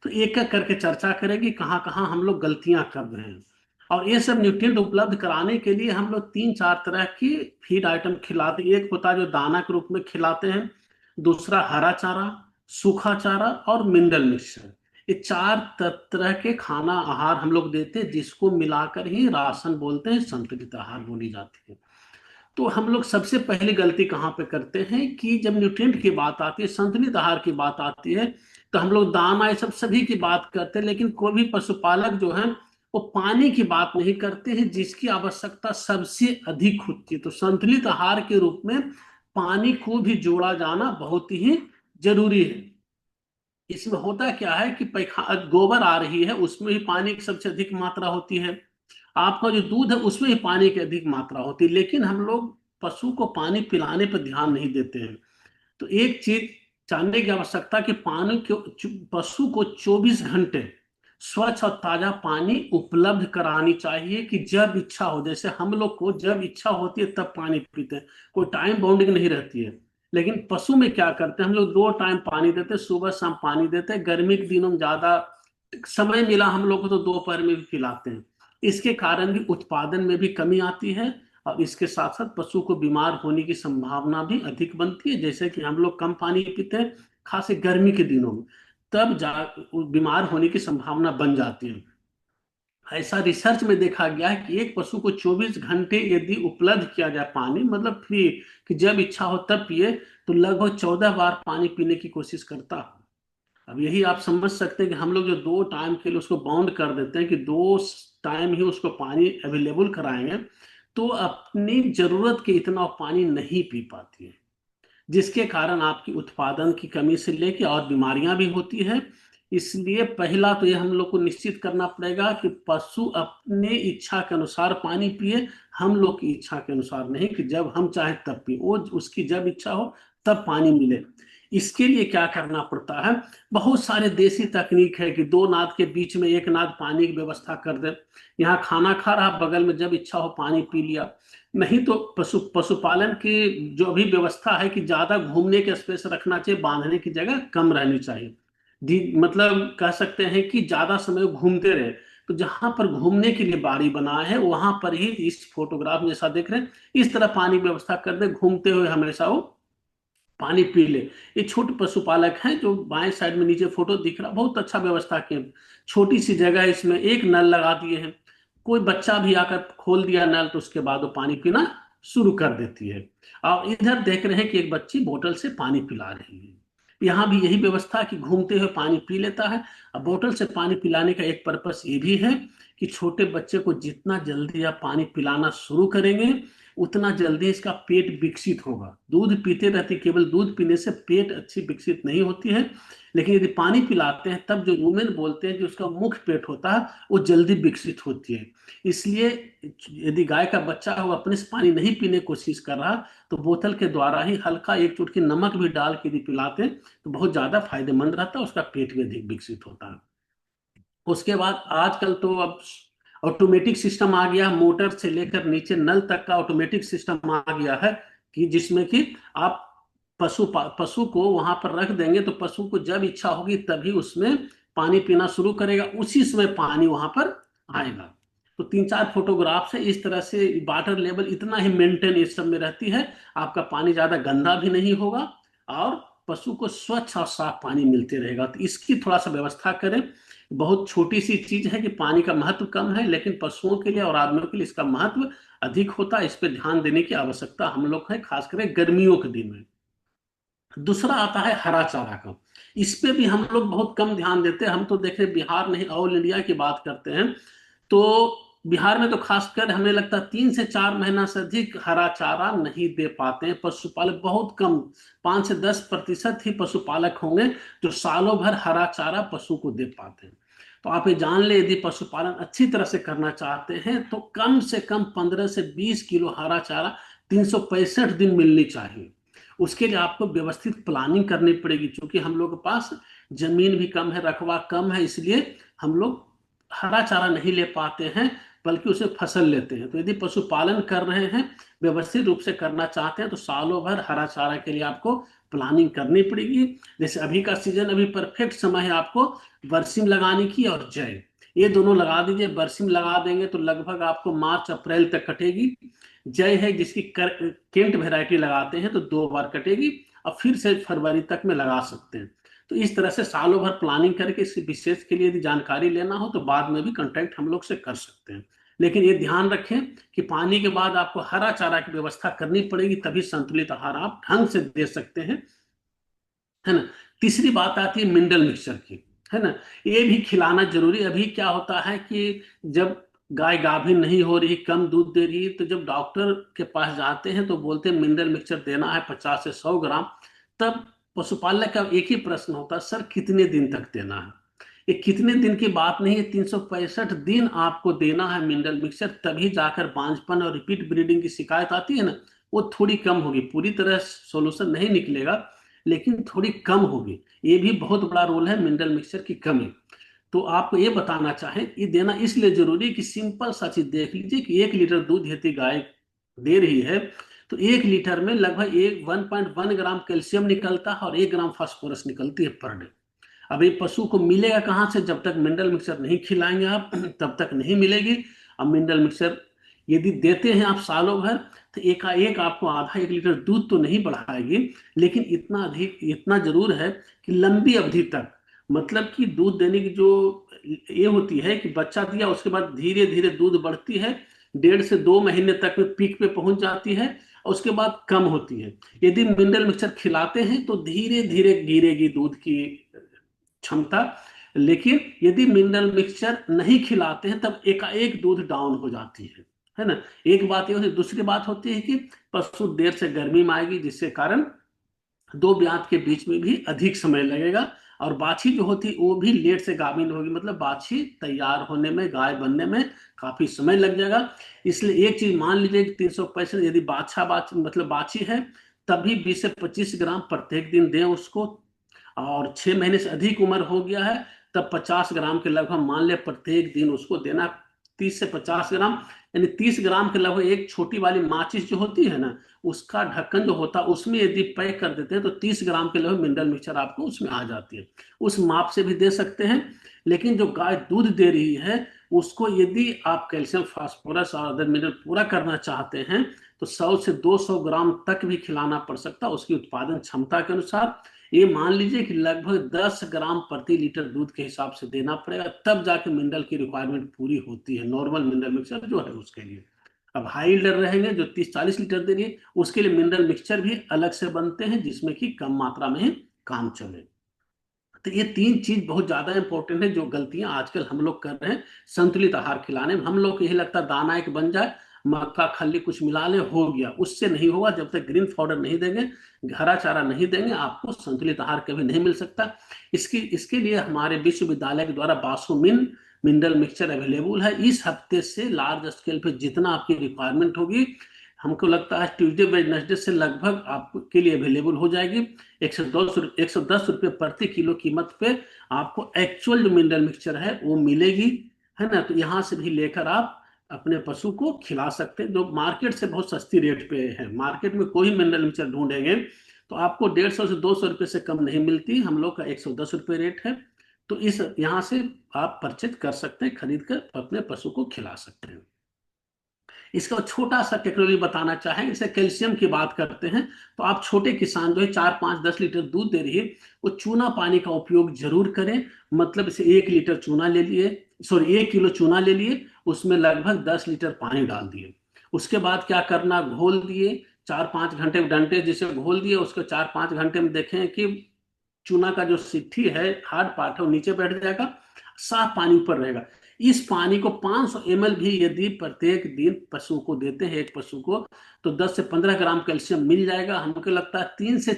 Speaker 3: तो एक एक करके चर्चा करेंगे कहाँ कहाँ हम लोग गलतियां कर रहे हैं। और ये सब न्यूट्रिएंट उपलब्ध कराने के लिए हम लोग 3-4 तरह की फीड आइटम खिलाते हैं। एक होता है जो दाना के रूप में खिलाते हैं, दूसरा हरा चारा, सूखा चारा और मिनरल मिक्सचर। ये 4 तरह के खाना आहार हम लोग देते हैं, जिसको मिलाकर ही राशन बोलते हैं, संतुलित आहार बोली जाती है। तो हम लोग सबसे पहली गलती कहाँ पे करते हैं कि जब न्यूट्रिएंट की बात आती है, संतुलित आहार की बात आती है, तो हम लोग दाना, ये सब सभी की बात करते हैं, लेकिन कोई भी पशुपालक जो है वो पानी की बात नहीं करते हैं, जिसकी आवश्यकता सबसे अधिक होती है। तो संतुलित आहार के रूप में पानी को भी जोड़ा जाना बहुत ही जरूरी है। इसमें होता क्या है कि गोबर आ रही है, उसमें भी पानी की सबसे अधिक मात्रा होती है। आपका जो दूध है उसमें भी पानी की अधिक मात्रा होती है, लेकिन हम लोग पशु को पानी पिलाने पर ध्यान नहीं देते हैं। तो एक चीज जानने की आवश्यकता कि पानी को, पशु को 24 घंटे स्वच्छ और ताजा पानी उपलब्ध करानी चाहिए, कि जब इच्छा हो, जैसे हम लोग को जब इच्छा होती है तब पानी पीते हैं, कोई टाइम बाउंडिंग नहीं रहती है। लेकिन पशु में क्या करते हैं, हम लोग 2 टाइम पानी देते हैं, सुबह शाम पानी देते हैं। गर्मी के दिनों में ज्यादा समय मिला हम लोग को तो दोपहर में भी पिलाते हैं। इसके कारण भी उत्पादन में भी कमी आती है, और इसके साथ साथ पशु को बीमार होने की संभावना भी अधिक बनती है। जैसे कि हम लोग कम पानी पीते हैं, खास गर्मी के दिनों में, तब बीमार होने की संभावना बन जाती है। ऐसा रिसर्च में देखा गया है कि एक पशु को 24 घंटे यदि उपलब्ध किया जाए पानी, मतलब फ्री, कि जब इच्छा हो तब पिए, तो लगभग 14 बार पानी पीने की कोशिश करता है। अब यही आप समझ सकते हैं कि हम लोग जो 2 टाइम के लिए उसको बाउंड कर देते हैं कि 2 टाइम ही उसको पानी अवेलेबल कराएंगे, तो अपनी जरूरत के इतना पानी नहीं पी पाती है, जिसके कारण आपकी उत्पादन की कमी से लेके और बीमारियां भी होती है। इसलिए पहला तो ये हम लोग को निश्चित करना पड़ेगा कि पशु अपने इच्छा के अनुसार पानी पिए, हम लोग की इच्छा के अनुसार नहीं कि जब हम चाहे तब पिए। वो उसकी जब इच्छा हो तब पानी मिले। इसके लिए क्या करना पड़ता है, बहुत सारे देसी तकनीक है कि 2 नाद के बीच में 1 नाद पानी की व्यवस्था कर दे। यहाँ खाना खा रहा, बगल में जब इच्छा हो पानी पी लिया। नहीं तो पशुपालन की जो भी व्यवस्था है कि ज्यादा घूमने के स्पेस रखना चाहिए, बांधने की जगह कम रहनी चाहिए। मतलब कह सकते हैं कि ज्यादा समय घूमते रहे। तो जहां पर घूमने के लिए बाड़ी बना है, वहां पर ही इस फोटोग्राफ में जैसा देख रहे हैं, इस तरह पानी की व्यवस्था कर दे, घूमते हुए हमेशा वो पानी पी ले। ये छोटे पशुपालक हैं, जो बाएं साइड में नीचे फोटो दिख रहा, बहुत अच्छा व्यवस्था किया। छोटी सी जगह है, इसमें एक नल लगा दिए हैं, कोई बच्चा भी आकर खोल दिया नल तो उसके बाद वो पानी पीना शुरू कर देती है। और इधर देख रहे हैं कि एक बच्ची बोतल से पानी पिला रही है। यहाँ भी यही व्यवस्था कि घूमते हुए पानी पी लेता है। अब बोतल से पानी पिलाने का एक पर्पस ये भी है कि छोटे बच्चे को जितना जल्दी आप पानी पिलाना शुरू करेंगे उतना जल्दी इसका पेट विकसित होगा। दूध पीते रहते, केवल दूध पीने से पेट अच्छी विकसित नहीं होती है, लेकिन यदि पानी पिलाते हैं तब जो रूमेन बोलते हैं, जो उसका मुख्य पेट होता है, वो जल्दी विकसित होती है। इसलिए यदि गाय का बच्चा वो अपने से पानी नहीं पीने की कोशिश कर रहा तो बोतल के द्वारा ही हल्का एक चुटकी नमक भी डाल के यदि पिलाते हैं तो बहुत ज्यादा फायदेमंद रहता है, उसका पेट भी अधिक विकसित होता है। उसके बाद आजकल तो अब ऑटोमेटिक सिस्टम आ गया, मोटर से लेकर नीचे नल तक का ऑटोमेटिक सिस्टम आ गया है कि जिसमें कि आप पशु को वहां पर रख देंगे तो पशु को जब इच्छा होगी तभी उसमें पानी पीना शुरू करेगा, उसी समय पानी वहां पर आएगा। तो 3-4 फोटोग्राफ से इस तरह से वाटर लेवल इतना ही मेंटेन इस सब में रहती है, आपका पानी ज्यादा गंदा भी नहीं होगा और पशु को स्वच्छ और साफ पानी मिलते रहेगा। तो इसकी थोड़ा सा व्यवस्था करें। बहुत छोटी सी चीज है कि पानी का महत्व कम है, लेकिन पशुओं के लिए और आदमियों के लिए इसका महत्व अधिक होता है। इस पर ध्यान देने की आवश्यकता हम लोग है, खास करके गर्मियों के दिन में। दूसरा आता है हरा चारा का। इस पे भी हम लोग बहुत कम ध्यान देते हैं। हम तो देखें बिहार नहीं, ऑल इंडिया की बात करते हैं तो बिहार में तो खासकर हमें लगता है 3 से 4 महीना से अधिक हरा चारा नहीं दे पाते हैं पशुपालक। बहुत कम, 5 से 10% ही पशुपालक होंगे जो सालों भर हरा चारा पशु को दे पाते हैं। तो आप ये जान ले, यदि पशुपालन अच्छी तरह से करना चाहते हैं तो कम से कम 15 से 20 किलो हरा चारा 365 दिन मिलनी चाहिए। उसके लिए आपको व्यवस्थित प्लानिंग करनी पड़ेगी, क्योंकि हम लोग के पास जमीन भी कम है, रकबा कम है, इसलिए हम लोग हरा चारा नहीं ले पाते हैं बल्कि उसे फसल लेते हैं। तो यदि पशुपालन कर रहे हैं, व्यवस्थित रूप से करना चाहते हैं तो सालों भर हरा चारा के लिए आपको प्लानिंग करनी पड़ेगी। जैसे अभी का सीजन, अभी परफेक्ट समय है आपको बरसिम लगाने की और जय, ये दोनों लगा दीजिए। बरसिम लगा देंगे तो लगभग आपको मार्च अप्रैल तक कटेगी। जय है जिसकी केंट वेराइटी लगाते हैं तो 2 बार कटेगी और फिर से फरवरी तक में लगा सकते हैं। तो इस तरह से सालों भर प्लानिंग करके इस विशेष के लिए यदि जानकारी लेना हो तो बाद में भी कांटेक्ट हम लोग से कर सकते हैं। लेकिन ये ध्यान रखें कि पानी के बाद आपको हरा चारा की व्यवस्था करनी पड़ेगी, तभी संतुलित आहार आप ढंग से दे सकते हैं, है ना। तीसरी बात आती है मिनरल मिक्सचर की, है ना। ये भी खिलाना जरूरी। अभी क्या होता है कि जब गाय गाभिन नहीं हो रही, कम दूध दे रही, तो जब डॉक्टर के पास जाते हैं तो बोलते हैं मिनरल मिक्सचर देना है 50 से 100 ग्राम। तब पशुपालक का एक ही प्रश्न होता है, सर कितने दिन तक देना है। ये कितने दिन की बात नहीं है, 365 दिन आपको देना है मिनरल मिक्सचर, तभी जाकर बांझपन और रिपीट ब्रीडिंग की शिकायत आती है ना, वो थोड़ी कम होगी। पूरी तरह सोल्यूशन नहीं निकलेगा लेकिन थोड़ी कम होगी। ये भी बहुत बड़ा रोल है मिनरल मिक्सचर की कमी। तो आपको ये बताना चाहें, ये देना इसलिए जरूरी कि सिंपल सा चीज देख लीजिए कि 1 लीटर दूध यदि गाय दे रही है तो 1 लीटर में लगभग 1.1 ग्राम कैल्शियम निकलता है और 1 ग्राम फास्फोरस निकलती है पर डे। अब ये पशु को मिलेगा कहाँ से, जब तक मिनरल मिक्सचर नहीं खिलाएंगे आप तब तक नहीं मिलेगी। अब मिनरल मिक्सचर यदि देते हैं आप सालों भर तो एकाएक आपको आधा 1 लीटर दूध तो नहीं बढ़ाएगी, लेकिन इतना जरूर है कि लंबी अवधि तक, मतलब कि दूध देने की जो ये होती है कि बच्चा दिया उसके बाद धीरे धीरे दूध बढ़ती है, 1.5 से 2 महीने तक में पीक पे पहुंच जाती है और उसके बाद कम होती है। यदि मिनरल मिक्सचर खिलाते हैं तो धीरे धीरे गिरेगी दूध की क्षमता, लेकिन यदि मिनरल मिक्सचर नहीं खिलाते हैं तब एकाएक दूध डाउन हो जाती है ना। एक बात ये होती है। दूसरी बात होती है कि पशु देर से गर्मी में आएगी, जिससे कारण 2 ब्यात के बीच में भी अधिक समय लगेगा और बाछी जो होती है वो भी लेट से गाभिन होगी, मतलब बाछी तैयार होने में, गाय बनने में काफी समय लग जाएगा। इसलिए एक चीज मान लीजिए कि 365 यदि मतलब बाछी है तब भी 20 से 25 ग्राम प्रत्येक दिन दें उसको, और 6 महीने से अधिक उम्र हो गया है तब 50 ग्राम के लगभग मान ले प्रत्येक दिन उसको देना। 30 से 50 ग्राम यानी 30 ग्राम के लगभग एक छोटी वाली माचिस जो होती है ना, उसका ढक्कन जो होता है उसमें यदि पैक कर देते हैं तो 30 ग्राम के लगभग मिनरल मिक्सचर आपको उसमें आ जाती है। उस माप से भी दे सकते हैं। लेकिन जो गाय दूध दे रही है उसको यदि आप कैल्शियम, फास्फोरस और अदर मिनरल पूरा करना चाहते हैं तो 100 से 200 ग्राम तक भी खिलाना पड़ सकता है उसकी उत्पादन क्षमता के अनुसार। ये मान लीजिए कि लगभग 10 ग्राम प्रति लीटर दूध के हिसाब से देना पड़ेगा, तब जाके मिनरल की रिक्वायरमेंट पूरी होती है, नॉर्मल मिनरल मिक्सचर जो है उसके लिए। अब हाई लीटर रहेंगे जो 30-40 लीटर दे रही है, उसके लिए मिनरल मिक्सचर भी अलग से बनते हैं जिसमें कि कम मात्रा में काम चले। तो ये 3 चीज बहुत ज्यादा इंपॉर्टेंट है, जो गलतियां आजकल हम लोग कर रहे हैं संतुलित आहार खिलाने में। हम लोग को यही लगता है दाना एक बन जाए, मक्का खल्ली कुछ मिला ले, हो गया। उससे नहीं होगा। जब तक ग्रीन पाउडर नहीं देंगे, हरा चारा नहीं देंगे, आपको संतुलित आहार कभी नहीं मिल सकता। इसके लिए हमारे विश्वविद्यालय के द्वारा बासुमिन मिनरल मिक्सचर अवेलेबल है। इस हफ्ते से लार्ज स्केल पे जितना आपकी रिक्वायरमेंट होगी, हमको लगता है ट्यूसडे वेडनेसडे से लगभग आपके लिए अवेलेबल हो जाएगी। 110 रुपये प्रति किलो कीमत पे आपको एक्चुअल जो मिनरल मिक्सचर है वो मिलेगी, है ना। तो यहाँ से भी लेकर आप अपने पशु को खिला सकते हैं, जो मार्केट से बहुत सस्ती रेट पे है। मार्केट में कोई मिनरल मिक्सचर ढूंढेंगे तो आपको 150 से 200 रुपये से कम नहीं मिलती। हम लोग का 110 रुपये रेट है। तो इस यहाँ से आप परचेज कर सकते हैं, खरीद कर अपने पशु को खिला सकते हैं। इसका छोटा सा टेक्नोलॉजी बताना चाहें, जैसे कैल्शियम की बात करते हैं, तो आप छोटे किसान जो है 4, 5, 10 लीटर दूध दे रही है, वो चूना पानी का उपयोग जरूर करें। मतलब इसे 1 लीटर चूना ले लिए, 1 किलो चूना ले लिए, उसमें लगभग 10 लीटर पानी डाल दिए। उसके बाद क्या करना, घोल दिए 4-5 घंटे डंडे जिसे घोल दिए, उसको 4-5 घंटे में देखें कि चूना का जो सिट्ठी है, हार्ड पार्ट है, वो नीचे बैठ जाएगा, साफ पानी ऊपर रहेगा। इस पानी को 500 ml भी यदि प्रत्येक दिन पशु को देते हैं, एक पशु को, तो 10 से 15 ग्राम कैल्शियम मिल जाएगा। हमको लगता है 3 से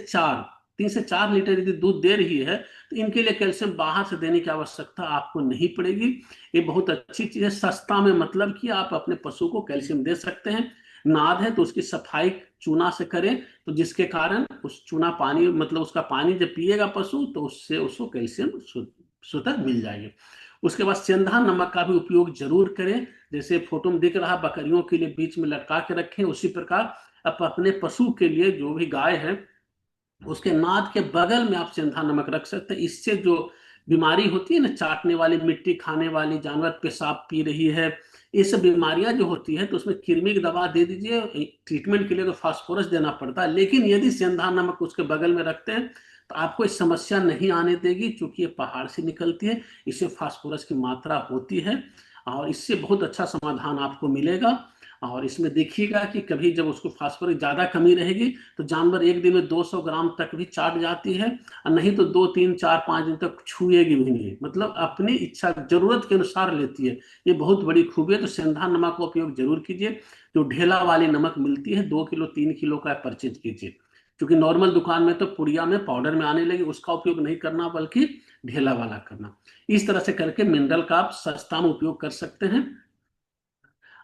Speaker 3: 4 लीटर यदि दूध दे रही है, तो इनके लिए कैल्शियम बाहर से देने की आवश्यकता आपको नहीं पड़ेगी। ये बहुत अच्छी चीज है, सस्ता में, मतलब कि आप अपने पशु को कैल्शियम दे सकते हैं। नाद है तो उसकी सफाई चूना से करें, तो जिसके कारण उस चूना पानी, मतलब उसका पानी जब पिएगा पशु, तो उससे उसको कैल्शियम स्वतः मिल जाएगी। उसके बाद सेंधा नमक का भी उपयोग जरूर करें। जैसे फोटो में दिख रहा, बकरियों के लिए बीच में लटका के रखें, उसी प्रकार आप अपने पशु के लिए, जो भी गाय है, उसके नाद के बगल में आप सेंधा नमक रख सकते हैं। इससे जो बीमारी होती है ना, चाटने वाली, मिट्टी खाने वाली, जानवर पेशाब पी रही है, ये सब बीमारियां जो होती है, तो उसमें कृमि की दवा दे दीजिए। ट्रीटमेंट के लिए तो फास्फोरस देना पड़ता है, लेकिन यदि सेंधा नमक उसके बगल में रखते हैं तो आपको इस समस्या नहीं आने देगी, क्योंकि ये पहाड़ से निकलती है, इससे फास्फोरस की मात्रा होती है, और इससे बहुत अच्छा समाधान आपको मिलेगा। और इसमें देखिएगा कि कभी जब उसको फास्फोरस ज्यादा कमी रहेगी, तो जानवर एक दिन में 200 ग्राम तक भी चाट जाती है, और नहीं तो 2, 3, 4, 5 दिन तक छुएगी भी नहीं, मतलब अपनी इच्छा जरूरत के अनुसार लेती है। ये बहुत बड़ी खूबी है। तो सेंधा नमक का उपयोग जरूर कीजिए। जो ढेला वाली नमक मिलती है, 2 किलो 3 किलो का परचेज कीजिए, क्योंकि नॉर्मल दुकान में तो पुड़िया में पाउडर में आने लगी, उसका उपयोग नहीं करना, बल्कि ढेला वाला करना। इस तरह से करके मिनरल का आप सस्ता में उपयोग कर सकते हैं।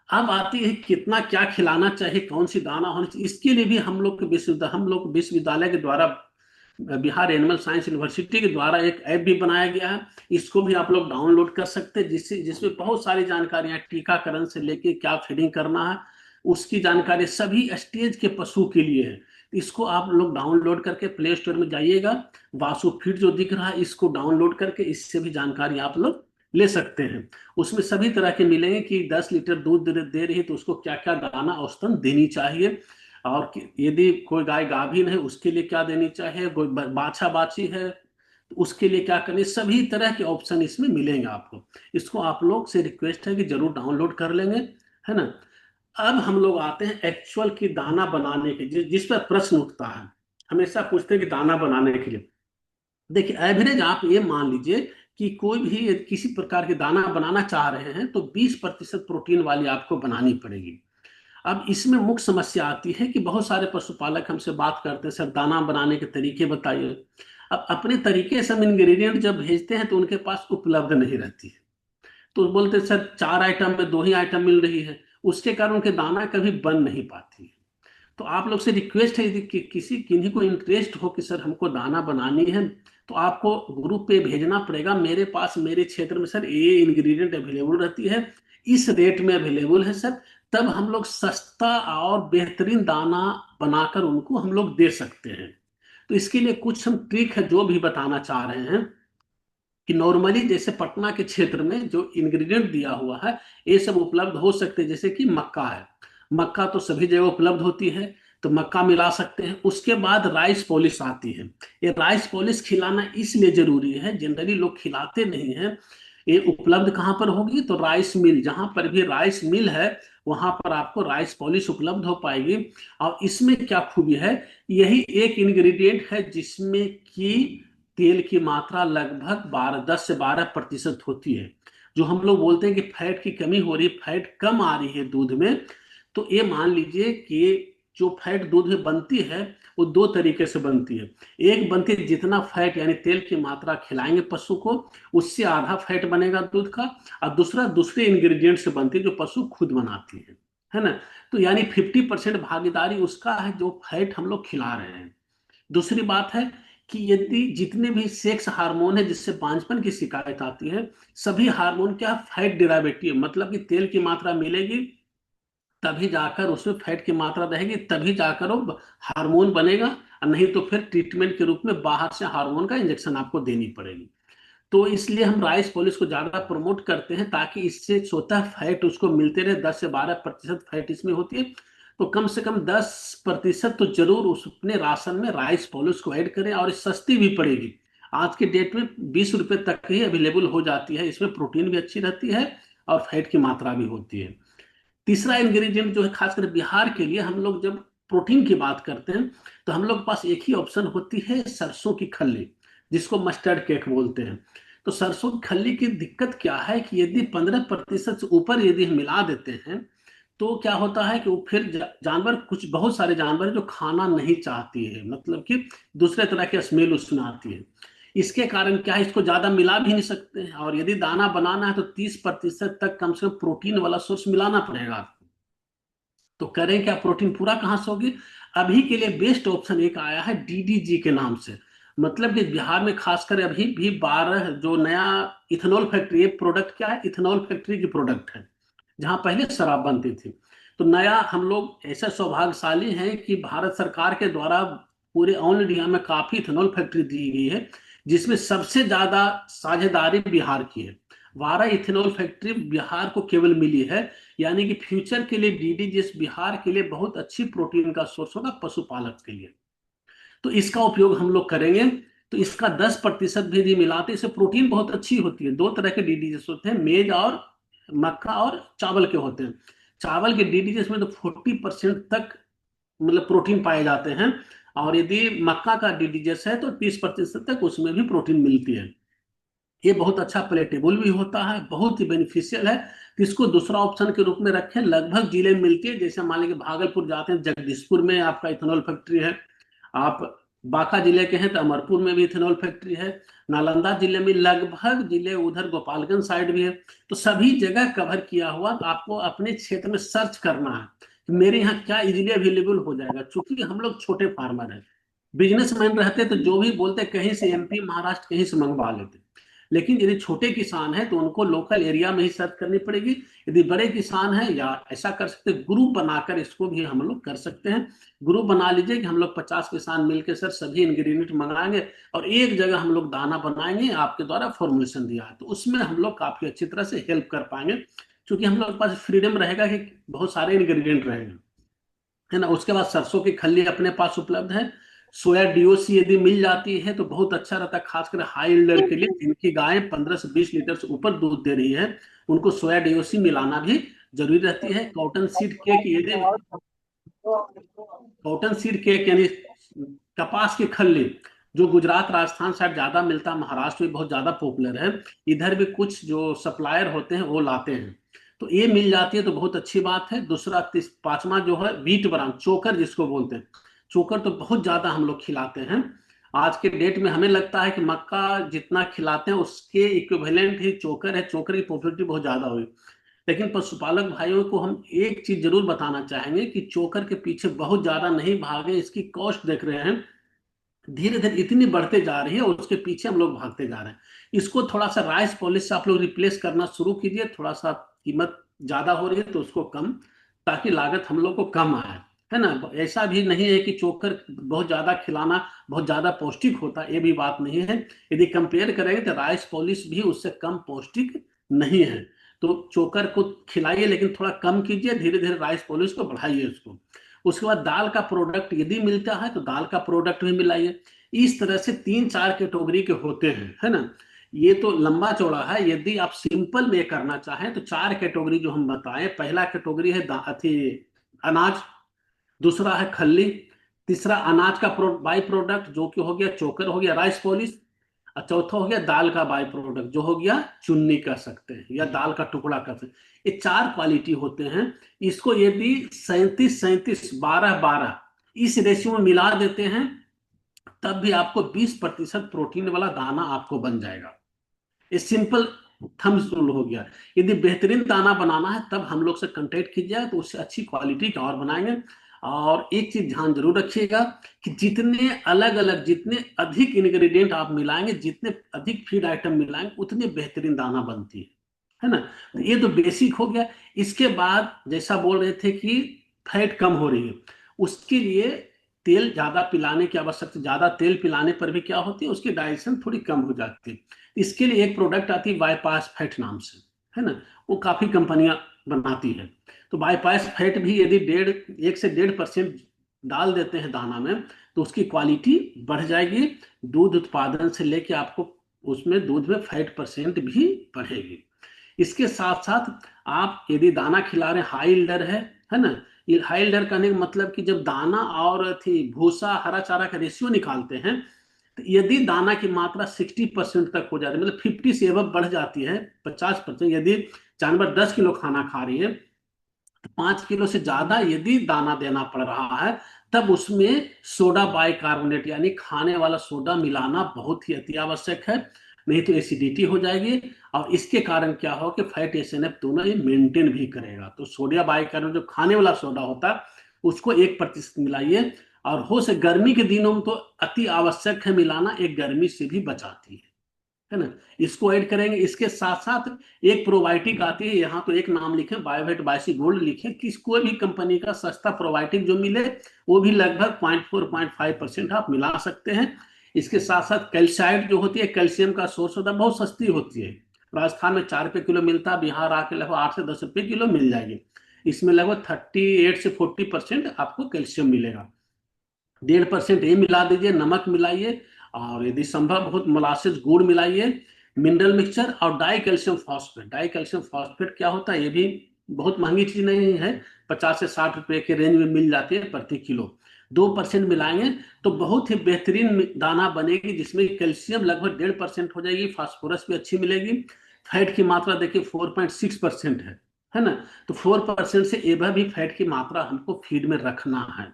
Speaker 3: अब आती है कितना क्या खिलाना चाहिए, कौन सी दाना होनी चाहिए। इसके लिए भी हम लोग विश्वविद्यालय के द्वारा, बिहार एनिमल साइंस यूनिवर्सिटी के द्वारा एक ऐप भी बनाया गया है। इसको भी आप लोग डाउनलोड कर सकते हैं, जिसमें बहुत सारी जानकारियां, टीकाकरण से लेके क्या फीडिंग करना है, उसकी जानकारी सभी स्टेज के पशु के लिए है। इसको आप लोग डाउनलोड करके प्ले स्टोर में जाइएगा, वासु फीड जो दिख रहा है, इसको डाउनलोड करके इससे भी जानकारी आप लोग ले सकते हैं। उसमें सभी तरह के मिलेंगे कि 10 लीटर दूध दे रही है तो उसको क्या क्या दाना औसतन देनी चाहिए, और यदि कोई गाय गाभिन है उसके लिए क्या देनी चाहिए, कोई बाछा बाछी है तो उसके लिए क्या करनी, सभी तरह के ऑप्शन इसमें मिलेंगे आपको। इसको आप लोग से रिक्वेस्ट है कि जरूर डाउनलोड कर लेंगे, है ना। अब हम लोग आते हैं एक्चुअल की दाना बनाने के, जिस पर प्रश्न उठता है, हमेशा पूछते हैं कि दाना बनाने के लिए, देखिए एवरेज आप ये मान लीजिए कि कोई भी किसी प्रकार के दाना बनाना चाह रहे हैं तो 20% प्रोटीन वाली आपको बनानी पड़ेगी। अब इसमें मुख्य समस्या आती है कि बहुत सारे पशुपालक हमसे बात करते हैं, सर दाना बनाने के तरीके बताइए। अब अपने तरीके से हम इंग्रेडिएंट जब भेजते हैं तो उनके पास उपलब्ध नहीं रहती है, तो बोलते सर 4 आइटम में 2 ही आइटम मिल रही है, उसके कारण उनके दाना कभी बन नहीं पाती है। तो आप लोग से रिक्वेस्ट है, यदि किन्हीं को इंटरेस्ट हो कि सर हमको दाना बनानी है, तो आपको ग्रुप पे भेजना पड़ेगा, मेरे पास मेरे क्षेत्र में सर ये इंग्रेडिएंट अवेलेबल रहती है, इस रेट में अवेलेबल है सर, तब हम लोग सस्ता और बेहतरीन दाना बनाकर उनको हम लोग दे सकते हैं। तो इसके लिए कुछ हम ट्रिक है जो भी बताना चाह रहे हैं, कि नॉर्मली जैसे पटना के क्षेत्र में जो इंग्रेडिएंट दिया हुआ है ये सब उपलब्ध हो सकते हैं। जैसे कि मक्का है, मक्का तो सभी जगह उपलब्ध होती है, तो मक्का मिला सकते हैं। उसके बाद राइस पॉलिश आती है, ये राइस पॉलिश खिलाना इसलिए जरूरी है, जनरली लोग खिलाते नहीं हैं। ये उपलब्ध कहाँ पर होगी, तो राइस मिल, जहां पर भी राइस मिल है वहां पर आपको राइस पॉलिश उपलब्ध हो पाएगी। और इसमें क्या खूबी है, यही एक इंग्रेडिएंट है जिसमें कि तेल की मात्रा लगभग 10 से 12% होती है। जो हम लोग बोलते हैं कि फैट की कमी हो रही है, फैट कम आ रही है दूध में, तो ये मान लीजिए कि जो फैट दूध में बनती है वो दो तरीके से बनती है। एक बनती है जितना फैट यानी तेल की मात्रा खिलाएंगे पशु को उससे आधा फैट बनेगा दूध का, और दूसरा दूसरे इंग्रेडिएंट से बनती है जो पशु खुद बनाती है ना। तो यानी 50% भागीदारी उसका है जो फैट हम लोग खिला रहे हैं। दूसरी बात है कि यदि जितने भी सेक्स हार्मोन है जिससे बांझपन की शिकायत आती है, सभी हार्मोन क्या फैट डेरिवेटिव, मतलब कि तेल की मात्रा मिलेगी तभी जाकर उसमें फैट की मात्रा रहेगी, तभी जाकर वो हार्मोन बनेगा, और नहीं तो फिर ट्रीटमेंट के रूप में बाहर से हार्मोन का इंजेक्शन आपको देनी पड़ेगी। तो इसलिए हम राइस पॉलिश को ज्यादा प्रमोट करते हैं ताकि इससे स्वतः फैट उसको मिलते रहे। 10 से 12% फैट इसमें होती है, तो कम से कम 10% तो जरूर उस अपने राशन में राइस पॉलिश को ऐड करें। और सस्ती भी पड़ेगी, आज के डेट में 20 रुपए तक ही अवेलेबल हो जाती है। इसमें प्रोटीन भी अच्छी रहती है और फैट की मात्रा भी होती है। तीसरा इंग्रेडिएंट जो है खासकर बिहार के लिए, हम लोग जब प्रोटीन की बात करते हैं तो हम लोग के पास एक ही ऑप्शन होती है, सरसों की खल्ली, जिसको मस्टर्ड केक बोलते हैं। तो सरसों की खल्ली की दिक्कत क्या है कि यदि 15% से ऊपर यदि हम मिला देते हैं तो क्या होता है कि वो फिर जानवर, कुछ बहुत सारे जानवर जो खाना नहीं चाहती है, मतलब कि दूसरे तरह की स्मेल उसमें आती है। इसके कारण क्या है, इसको ज्यादा मिला भी नहीं सकते हैं, और यदि दाना बनाना है तो 30% तक कम से कम प्रोटीन वाला सोर्स मिलाना पड़ेगा आपको। तो करें क्या, प्रोटीन पूरा कहां से होगी। अभी के लिए बेस्ट ऑप्शन एक आया है डीडीजी के नाम से, मतलब कि बिहार में खासकर अभी भी 12 जो नया इथेनॉल फैक्ट्री, ये प्रोडक्ट क्या है, इथेनॉल फैक्ट्री की प्रोडक्ट है, जहां पहले शराब बनती थी। तो नया हम लोग ऐसे सौभाग्यशाली हैं कि भारत सरकार के द्वारा पूरे ऑल इंडिया में काफी इथेनॉल फैक्ट्री दी गई है, जिसमें सबसे ज्यादा साझेदारी बिहार की है। 12 इथेनॉल फैक्ट्री बिहार को केवल मिली है, यानी कि फ्यूचर के लिए डीडीजीएस बिहार के लिए बहुत अच्छी प्रोटीन का सोर्स होगा पशुपालक के लिए। तो इसका उपयोग हम लोग करेंगे। तो इसका 10% भी यदि मिलाते, इससे प्रोटीन बहुत अच्छी होती है। दो तरह के डीडीजीएस होते हैं, मेज और मक्का और चावल के होते हैं। चावल के डीडीजीएस में तो 40% तक मतलब प्रोटीन पाए जाते हैं, और यदि मक्का का डीडीजीएस है तो 30% तक उसमें भी प्रोटीन मिलती है। ये बहुत अच्छा प्लेटेबल भी होता है, बहुत ही बेनिफिशियल है। तो इसको दूसरा ऑप्शन के रूप में रखें। लगभग जिले में मिलती है, जैसे मान लीजिए भागलपुर जाते हैं, जगदीशपुर में आपका इथेनॉल फैक्ट्री है। आप बांका जिले के हैं तो अमरपुर में भी इथेनॉल फैक्ट्री है। नालंदा जिले में, लगभग जिले उधर गोपालगंज साइड भी है। तो सभी जगह कवर किया हुआ। तो आपको अपने क्षेत्र में सर्च करना है कि मेरे यहाँ क्या इजीली अवेलेबल हो जाएगा। चूंकि हम लोग छोटे फार्मर हैं, बिजनेसमैन रहते तो जो भी बोलते कहीं से एमपी महाराष्ट्र कहीं से मंगवा लेते। लेकिन यदि छोटे किसान हैं तो उनको लोकल एरिया में ही सर्च करनी पड़ेगी। यदि बड़े किसान हैं, या ऐसा कर सकते ग्रुप बनाकर इसको भी हम लोग कर सकते हैं। ग्रुप बना लीजिए कि हम लोग 50 किसान मिलकर सर सभी इंग्रेडिएंट मंगाएंगे और एक जगह हम लोग दाना बनाएंगे, आपके द्वारा फॉर्मुलेशन दिया है, तो उसमें हम लोग काफी अच्छी तरह से हेल्प कर पाएंगे। क्योंकि हम लोग के पास फ्रीडम रहेगा कि बहुत सारे इंग्रेडिएंट रहेंगे, है ना। उसके बाद सरसों की खल्ली अपने पास उपलब्ध है। सोया डीओसी यदि मिल जाती है तो बहुत अच्छा रहता है, खासकर हाई ईल्डर के लिए, जिनकी गायें 15 से 20 लीटर से ऊपर दूध दे रही है, उनको सोया डीओसी मिलाना भी जरूरी रहती है। कॉटन सीड केक, यदि कॉटन सीड केक यानी कपास की खल्ली, जो गुजरात राजस्थान साइड ज्यादा मिलता है, महाराष्ट्र में बहुत ज्यादा पॉपुलर है, इधर भी कुछ जो सप्लायर होते हैं वो लाते हैं, तो ये मिल जाती है तो बहुत अच्छी बात है। दूसरा पांचवा जो है व्हीट ब्राम, चोकर जिसको बोलते हैं, चोकर तो बहुत ज्यादा हम लोग खिलाते हैं। आज के डेट में हमें लगता है कि मक्का जितना खिलाते हैं उसके इक्विवेलेंट ही चोकर है। चोकर की पॉपुलरिटी बहुत ज्यादा हुई। लेकिन पशुपालक भाइयों को हम एक चीज जरूर बताना चाहेंगे कि चोकर के पीछे बहुत ज्यादा नहीं भागे। इसकी कॉस्ट देख रहे हैं धीरे धीरे इतनी बढ़ते जा रही है, और उसके पीछे हम लोग भागते जा रहे हैं। इसको थोड़ा सा राइस पॉलिश से आप लोग रिप्लेस करना शुरू कीजिए। थोड़ा सा कीमत ज्यादा हो रही है तो उसको कम, ताकि लागत हम लोग को कम आए, है ना। ऐसा भी नहीं है कि चोकर बहुत ज्यादा खिलाना बहुत ज्यादा पौष्टिक होता है, ये भी बात नहीं है। यदि कंपेयर करेंगे तो राइस पॉलिश भी उससे कम पौष्टिक नहीं है। तो चोकर को खिलाइए लेकिन थोड़ा कम कीजिए, धीरे धीरे राइस पॉलिश को बढ़ाइए उसको। उसके बाद दाल का प्रोडक्ट यदि मिलता है तो दाल का प्रोडक्ट भी मिलाइए। इस तरह से 3-4 कैटेगरी के होते हैं, है ना। ये तो लंबा चौड़ा है। यदि आप सिंपल में करना चाहें तो 4 कैटेगरी जो हम बताएं, पहला कैटेगरी है अनाज, दूसरा है खल्ली, तीसरा अनाज का बाई प्रोडक्ट जो कि हो गया चोकर, हो गया राइस पॉलिश, और चौथा हो गया दाल का बाई प्रोडक्ट जो हो गया चुन्नी कह सकते हैं या दाल का टुकड़ा कह सकते हैं। ये 4 क्वालिटी होते हैं। इसको यदि 37-37 12-12 इस रेशियो में मिला देते हैं तब भी आपको 20% प्रोटीन वाला दाना आपको बन जाएगा। ये सिंपल थम्स रूल हो गया। यदि बेहतरीन दाना बनाना है तब हम लोग से कांटेक्ट कीजिए, तो उससे अच्छी क्वालिटी का और बनाएंगे। और एक चीज ध्यान जरूर रखिएगा कि जितने अलग अलग, जितने अधिक इंग्रेडिएंट आप मिलाएंगे, जितने अधिक फीड आइटम मिलाएंगे, उतनी बेहतरीन दाना बनती है ना। तो ये तो बेसिक हो गया। इसके बाद जैसा बोल रहे थे कि फैट कम हो रही है, उसके लिए तेल ज्यादा पिलाने की आवश्यकता, ज्यादा तेल पिलाने पर भी क्या होती है, उसकी डाइजेशन थोड़ी कम हो जाती है। इसके लिए एक प्रोडक्ट आती है बाईपास फैट नाम से, है ना, वो काफी कंपनियां बनाती है। तो बाईपास फैट भी यदि 1 से 1.5% डाल देते हैं दाना में तो उसकी क्वालिटी बढ़ जाएगी। दूध उत्पादन से लेके आपको उसमें दूध में फैट परसेंट भी बढ़ेगी। इसके साथ साथ आप यदि दाना खिला रहे, हाई इल्डर है ना, ये हाई इल्डर कहने का मतलब कि जब दाना और भूसा हरा चारा का रेशियो निकालते हैं तो यदि दाना की मात्रा 60% तक हो जाती है, मतलब 50 से एबव बढ़ जाती है, 50%, यदि जानवर 10 किलो खाना खा रही है तो 5 किलो से ज्यादा यदि दाना देना पड़ रहा है तब उसमें सोडा बाइकार्बोनेट यानी खाने वाला सोडा मिलाना बहुत ही अति आवश्यक है, नहीं तो एसिडिटी हो जाएगी। और इसके कारण क्या हो कि फैट एसएनएफ दोनों ये मेंटेन भी करेगा। तो सोडियम बाइकार्बोनेट जो खाने वाला सोडा होता है उसको 1% मिलाइए। और हो से गर्मी के दिनों में तो अति आवश्यक है मिलाना, एक गर्मी से भी बचाती है ना। इसको ऐड करेंगे। इसके साथ साथ एक प्रोबायोटिक आती है, यहाँ तो एक नाम लिखे, बायोवेट बायोसी गोल्ड लिखे, कि कोई भी कंपनी का सस्ता प्रोबायोटिक जो मिले वो भी लगभग 0.4-0.5% आप मिला सकते हैं। इसके साथ साथ कैल्साइड जो होती है, कैल्शियम का सोर्स होता है, बहुत सस्ती होती है। राजस्थान में 4 रुपए किलो मिलता है, बिहार आके लगभग 8 से 10 रुपए किलो मिल जाएगी। इसमें लगभग 38 से 40% आपको कैल्शियम मिलेगा। 1.5% ये मिला दीजिए, नमक मिलाइए, और यदि संभव हो तो मोलासेस गुड़ मिलाइए, मिनरल मिक्सचर और die calcium phosphate. Die calcium phosphate क्या होता है, ये भी बहुत महंगी चीज नहीं है, 50 से 60 रुपए के रेंज में मिल जाती है प्रति किलो। 2% मिलाएंगे तो बहुत ही बेहतरीन दाना बनेगी, जिसमें कैल्शियम लगभग 1.5% हो जाएगी, फास्फोरस भी अच्छी मिलेगी। फैट की मात्रा देखिए 4.6% है ना। तो 4% से एबव भी फैट की मात्रा हमको फीड में रखना है।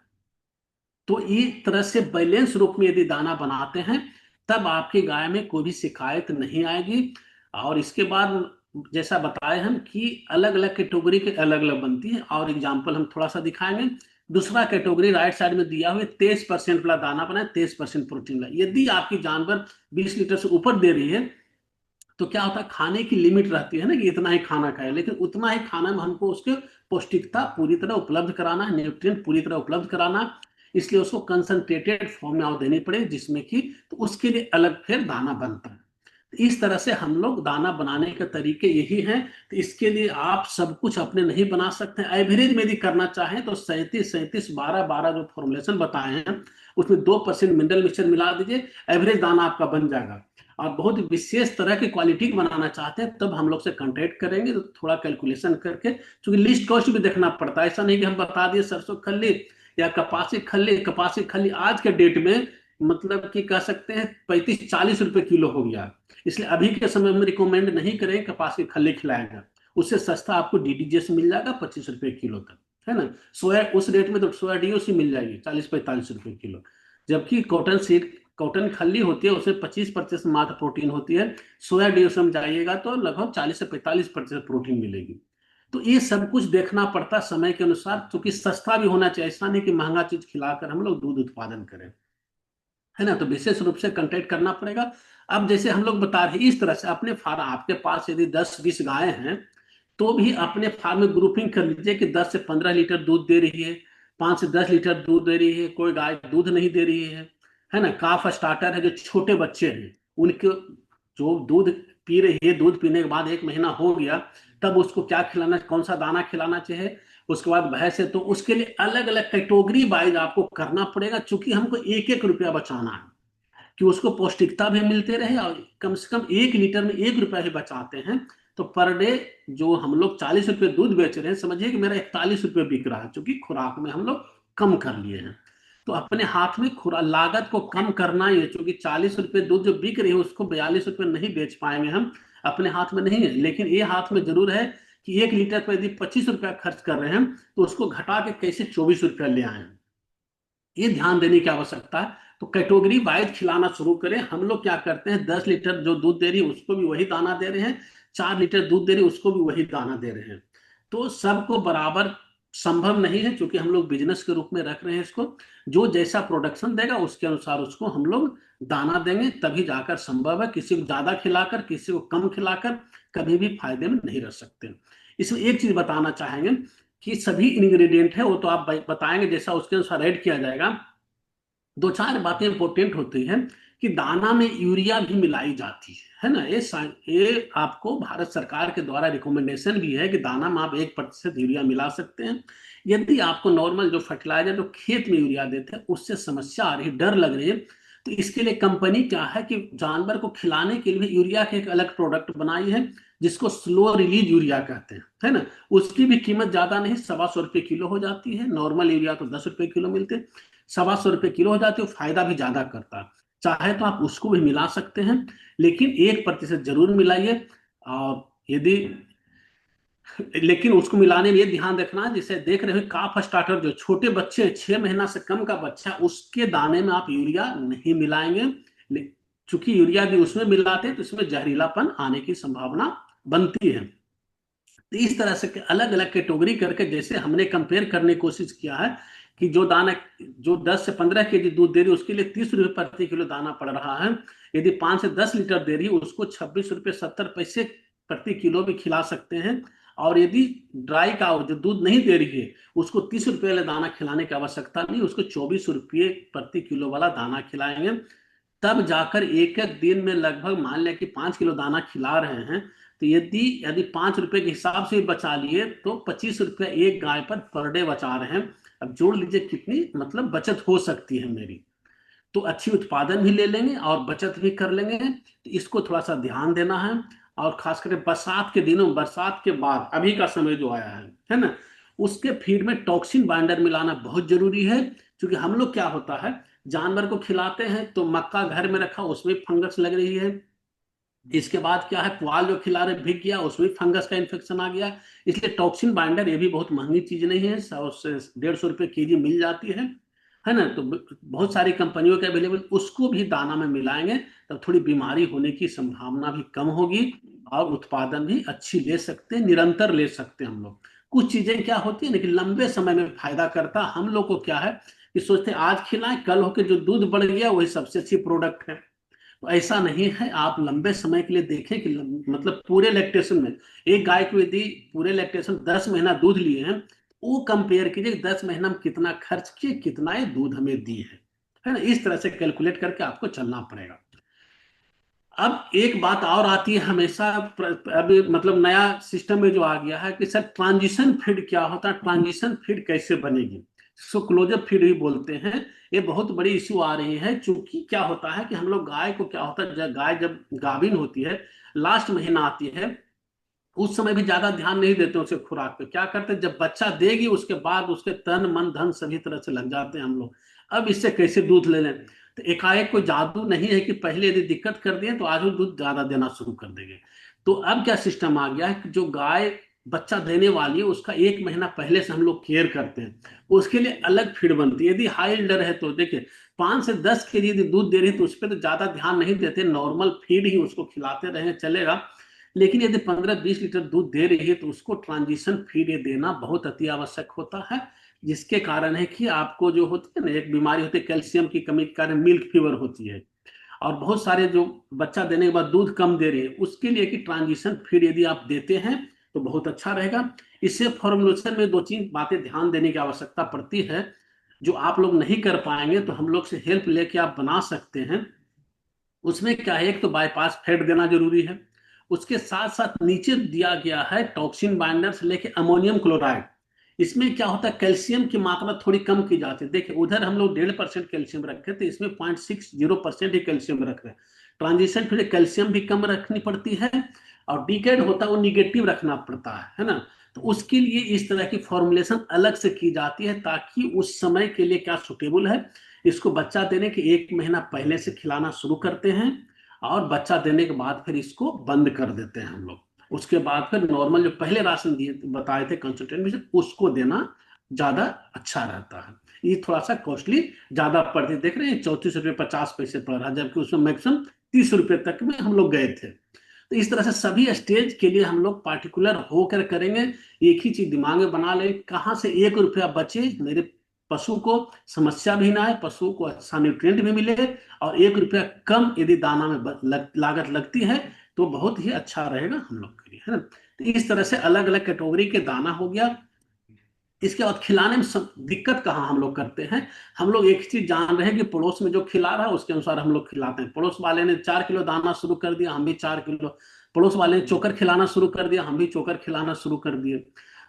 Speaker 3: तो इस तरह से बैलेंस रूप में यदि दाना बनाते हैं तब आपकी गाय में कोई भी शिकायत नहीं आएगी। और इसके बाद जैसा बताए हम कि अलग अलग कैटेगरी के अलग अलग बनती है, और एग्जाम्पल हम थोड़ा सा दिखाएंगे। दूसरा कैटेगरी राइट साइड में दिया हुआ 23% वाला दाना बनाए, 23% प्रोटीन वाला। यदि आपकी जानवर 20 लीटर से ऊपर दे रही है तो क्या होता है, खाने की लिमिट रहती है ना कि इतना ही खाना खाए, लेकिन उतना ही खाना में हमको उसके पौष्टिकता पूरी तरह उपलब्ध कराना है, न्यूट्रिएंट पूरी तरह उपलब्ध कराना है। इसलिए उसको कंसंट्रेटेड फॉर्म में देनी पड़े, जिसमें कि तो उसके लिए अलग फिर दाना बनता है। तो इस तरह से हम लोग दाना बनाने के तरीके यही हैं। तो इसके लिए आप सब कुछ अपने नहीं बना सकते। एवरेज में यदि करना चाहें तो 37-37-12-12 जो फॉर्मुलेशन बताए हैं उसमें 2% मिनरल मिक्सचर मिला दीजिए, एवरेज दाना आपका बन जाएगा। और बहुत विशेष तरह की क्वालिटी बनाना चाहते हैं तब हम लोग से कांटेक्ट करेंगे, तो थोड़ा कैलकुलेशन करके, क्योंकि लिस्ट कॉस्ट भी देखना पड़ता है। ऐसा नहीं कि हम बता दिए सरसों खल्ली या कपासी खल्ली आज के डेट में मतलब कि कह सकते हैं 35-40 रुपए किलो हो गया। इसलिए अभी के समय में रिकमेंड नहीं करें कपासी खल्ली खिलाएगा, उससे सस्ता आपको डीडीजीएस मिल जाएगा 25 रुपए किलो तक, है ना। सोया उस रेट में तो सोया डीओसी मिल जाएगी 40-45 रुपए किलो। जबकि कॉटन खल्ली होती है उसमें 25% मात्र प्रोटीन होती है। सोया डीओसी में जाइएगा तो लगभग 40 से 45% प्रोटीन मिलेगी। तो ये सब कुछ देखना पड़ता है समय के अनुसार, क्योंकि सस्ता भी होना चाहिए, ऐसा नहीं कि महंगा चीज खिलाकर हम लोग दूध उत्पादन करें, है ना। तो विशेष रूप से कांटेक्ट करना पड़ेगा। अब जैसे हम लोग बता रहे हैं इस तरह से अपने फार्म, आपके पास यदि 10-20 गायें हैं तो भी अपने फार्म में ग्रुपिंग कर लीजिए कि 10 से 15 लीटर दूध दे रही है, 5 से 10 लीटर दूध दे रही है, कोई गाय दूध नहीं दे रही है ना। काफ स्टार्टर है, जो छोटे बच्चे हैं उनके जो दूध पी रही है, दूध पीने के बाद 1 महीना हो गया तब उसको क्या खिलाना, कौन सा दाना खिलाना चाहिए। उसके बाद भैंस है तो उसके लिए अलग अलग कैटेगरी वाइज आपको करना पड़ेगा, चूंकि हमको 1-1 रुपया बचाना है। कि उसको पौष्टिकता भी मिलते रहे और कम से कम 1 लीटर में 1 रुपया ही बचाते हैं। तो पर डे जो हम लोग 40 रुपये दूध बेच रहे हैं, समझिए कि मेरा 41 रुपये बिक रहा है, क्योंकि खुराक में हम लोग कम कर लिए हैं। तो अपने हाथ में खुराक लागत को कम करना ही है, क्योंकि 40 रुपये दूध जो बिक रही है उसको 42 रुपये नहीं बेच पाएंगे हम, अपने हाथ में नहीं है। लेकिन ये हाथ में जरूर है कि 1 लीटर पर यदि 25 रुपया खर्च कर रहे हैं तो उसको घटा के कैसे 24 रुपया ले आए, ये ध्यान देने की आवश्यकता है। तो कैटेगरी वाइज खिलाना शुरू करें। हम लोग क्या करते हैं, 10 लीटर जो दूध दे रही है उसको भी वही दाना दे रहे हैं, 4 लीटर दूध दे रही है उसको भी वही दाना दे रहे हैं। तो सबको बराबर संभव नहीं है, क्योंकि हम लोग बिजनेस के रूप में रख रहे हैं इसको। जो जैसा प्रोडक्शन देगा उसके अनुसार उसको हम लोग दाना देंगे, तभी जाकर संभव है। किसी को ज्यादा खिलाकर किसी को कम खिलाकर कभी भी फायदे में नहीं रह सकते। इसमें एक चीज बताना चाहेंगे कि सभी इंग्रेडिएंट है वो तो आप बताएंगे जैसा उसके अनुसार ऐड किया जाएगा। 2-4 बातें इंपॉर्टेंट होती हैं कि दाना में यूरिया भी मिलाई जाती है ना। ये आपको भारत सरकार के द्वारा रिकमेंडेशन भी है कि दाना में आप 1% यूरिया मिला सकते हैं। यदि आपको नॉर्मल जो फर्टिलाइजर जो खेत में यूरिया देते हैं उससे समस्या आ रही, डर लग रही है, तो इसके लिए कंपनी क्या है कि जानवर को खिलाने के लिए यूरिया के एक अलग प्रोडक्ट बनाई है जिसको स्लो रिलीज यूरिया कहते हैं, है ना। उसकी भी कीमत ज्यादा नहीं, 125 रुपये किलो हो जाती है। नॉर्मल यूरिया तो 10 रुपये किलो मिलते हैं, 125 रुपये किलो हो जाते हो, फायदा भी ज्यादा करता है। चाहे तो आप उसको भी मिला सकते हैं, लेकिन 1% जरूर मिलाइए। और यदि लेकिन उसको मिलाने में ये ध्यान रखना, जिसे देख रहे हो काफ स्टार्टर, जो छोटे बच्चे 6 महीना से कम का बच्चा, उसके दाने में आप यूरिया नहीं मिलाएंगे। चूंकि यूरिया भी उसमें मिलाते हैं तो इसमें जहरीलापन आने की संभावना बनती है। तो इस तरह से अलग अलग कैटेगरी करके जैसे हमने कंपेयर करने की कोशिश किया है कि जो दाना जो 10 से 15 केजी दूध दे रही है उसके लिए 30 रुपये प्रति किलो दाना पड़ रहा है। यदि 5 से 10 लीटर दे रही है उसको 26 रुपये 70 पैसे प्रति किलो भी खिला सकते हैं। और यदि ड्राई काउ जो दूध नहीं दे रही है उसको 30 रुपये वाला दाना खिलाने की आवश्यकता नहीं, उसको 24 रुपये प्रति किलो वाला दाना खिलाएंगे। तब जाकर एक एक दिन में लगभग मान लें कि 5 किलो दाना खिला रहे हैं, तो यदि 5 रुपए के हिसाब से बचा लिए तो 25 रुपये एक गाय पर डे बचा रहे हैं। अब जोड़ लीजिए कितनी मतलब बचत हो सकती है मेरी। तो अच्छी उत्पादन भी ले लेंगे और बचत भी कर लेंगे। तो इसको थोड़ा सा ध्यान देना है। और खास करके बरसात के दिनों, बरसात के बाद अभी का समय जो आया है ना, उसके फीड में टॉक्सिन बाइंडर मिलाना बहुत जरूरी है। क्योंकि हम लोग क्या होता है, जानवर को खिलाते हैं तो मक्का घर में रखा उसमें फंगस लग रही है, इसके बाद क्या है पुआल जो खिला रहे भीग गया उसमें फंगस का इन्फेक्शन आ गया। इसलिए टॉक्सिन बाइंडर ये भी बहुत महंगी चीज नहीं है, 100 से 150 रुपये केजी मिल जाती है ना। तो बहुत सारी कंपनियों के अवेलेबल, उसको भी दाना में मिलाएंगे तो थोड़ी बीमारी होने की संभावना भी कम होगी और उत्पादन भी अच्छी ले सकते हैं, निरंतर ले सकते हैं हम लोग। कुछ चीजें क्या होती है ना कि लंबे समय में फायदा करता, हम लोग को क्या है कि सोचते आज खिलाएं, कल होके जो दूध बढ़ गया वही सबसे अच्छी प्रोडक्ट है। तो ऐसा नहीं है, आप लंबे समय के लिए देखें कि मतलब पूरे लैक्टेशन में एक गाय को यदि पूरे लैक्टेशन 10 महीना दूध लिए हैं, वो कंपेयर कीजिए 10 महीना में कितना खर्च किए, कितना ये दूध हमें दी है ना। इस तरह से कैलकुलेट करके आपको चलना पड़ेगा। अब एक बात और आती है हमेशा, अभी मतलब नया सिस्टम में जो आ गया है कि सर ट्रांजिशन फीड क्या होता है, ट्रांजिशन फीड कैसे बनेगी, सो क्लोजर फीड भी बोलते हैं। ये बहुत बड़ी इश्यू आ रही है। चूंकि क्या होता है कि हम लोग गाय को क्या होता है, गाय जब गाभिन होती है लास्ट महीना आती है उस समय भी ज्यादा ध्यान नहीं देते उसके खुराक पे। क्या करते हैं, जब बच्चा देगी उसके बाद उसके तन मन धन सभी तरह से लग जाते हैं हम लोग, अब इससे कैसे दूध ले लें। तो एकाएक कोई जादू नहीं है कि पहले यदि दिक्कत कर दिए तो आज वो दूध ज्यादा देना शुरू कर देंगे। तो अब क्या सिस्टम आ गया है कि जो गाय बच्चा देने वाली है उसका 1 महीना पहले से हम लोग केयर करते हैं, उसके लिए अलग फीड बनती है। यदि हाई एल्डर है तो देखिए 5 से 10 केजी यदि दूध दे रही है तो उस पर तो ज्यादा ध्यान नहीं देते, नॉर्मल फीड ही उसको खिलाते रहे चलेगा। लेकिन यदि 15-20 लीटर दूध दे रही है तो उसको ट्रांजिशन फीड देना बहुत अति आवश्यक होता है, जिसके कारण है कि आपको जो होती है ना एक बीमारी होती है कैल्शियम की कमी के कारण मिल्क फीवर होती है। और बहुत सारे जो बच्चा देने के बाद दूध कम दे रहे हैं उसके लिए कि ट्रांजिशन फीड यदि आप देते हैं तो बहुत अच्छा रहेगा। इससे फॉर्मुलेशन में 2-3 बातें ध्यान देने की आवश्यकता पड़ती है, जो आप लोग नहीं कर पाएंगे तो हम लोग से हेल्प लेके आप बना सकते हैं। उसमें क्या है, एक तो बाईपास फेड देना जरूरी है, उसके साथ साथ नीचे दिया गया है टॉक्सिन बाइंडर से लेके अमोनियम क्लोराइड, इसमें क्या होता है, कैल्शियम की मात्रा थोड़ी कम की जाती है। देखिए उधर हम लोग 1.5% कैल्शियम रखे थे, इसमें 0.60% ही कैल्शियम रख रहे हैं। ट्रांजिशन फिर कैल्शियम भी कम रखनी पड़ती है, और डिकेड होता है वो निगेटिव रखना पड़ता है ना। तो उसके लिए इस तरह की फॉर्मुलेशन अलग से की जाती है, ताकि उस समय के लिए क्या सुटेबल है। इसको बच्चा देने के 1 महीना पहले से खिलाना शुरू करते हैं, और बच्चा देने के बाद फिर इसको बंद कर देते हैं हम लोग। उसके बाद फिर नॉर्मल जो पहले राशन दिए बताए थे कंसल्टेंट में, उसको देना ज्यादा अच्छा रहता है। ये थोड़ा सा कॉस्टली ज्यादा पड़ती, देख रहे हैं 34 रुपये 50 पैसे पड़ रहा है, जबकि उसमें मैक्सिमम 30 रुपये तक में हम लोग गए थे। तो इस तरह से सभी स्टेज के लिए हम लोग पार्टिकुलर होकर करेंगे। एक ही चीज दिमाग में बना ले, कहाँ से 1 रुपया बचे, मेरे पशु को समस्या भी ना आए, पशु को अच्छा न्यूट्रिएंट भी मिले, और 1 रुपया कम यदि दाना में लागत लगती है तो बहुत ही अच्छा रहेगा हम लोग के लिए, है ना। तो इस तरह से अलग अलग कैटेगरी के दाना हो गया। इसके बाद खिलाने में दिक्कत कहाँ हम लोग करते हैं, हम लोग एक चीज जान रहे हैं कि पड़ोस में जो खिला रहा है उसके अनुसार हम लोग खिलाते हैं। पड़ोस वाले ने 4 किलो दाना शुरू कर दिया, हम भी 4 किलो। पड़ोस वाले ने चोकर खिलाना शुरू कर दिया, हम भी चोकर खिलाना शुरू कर दिए।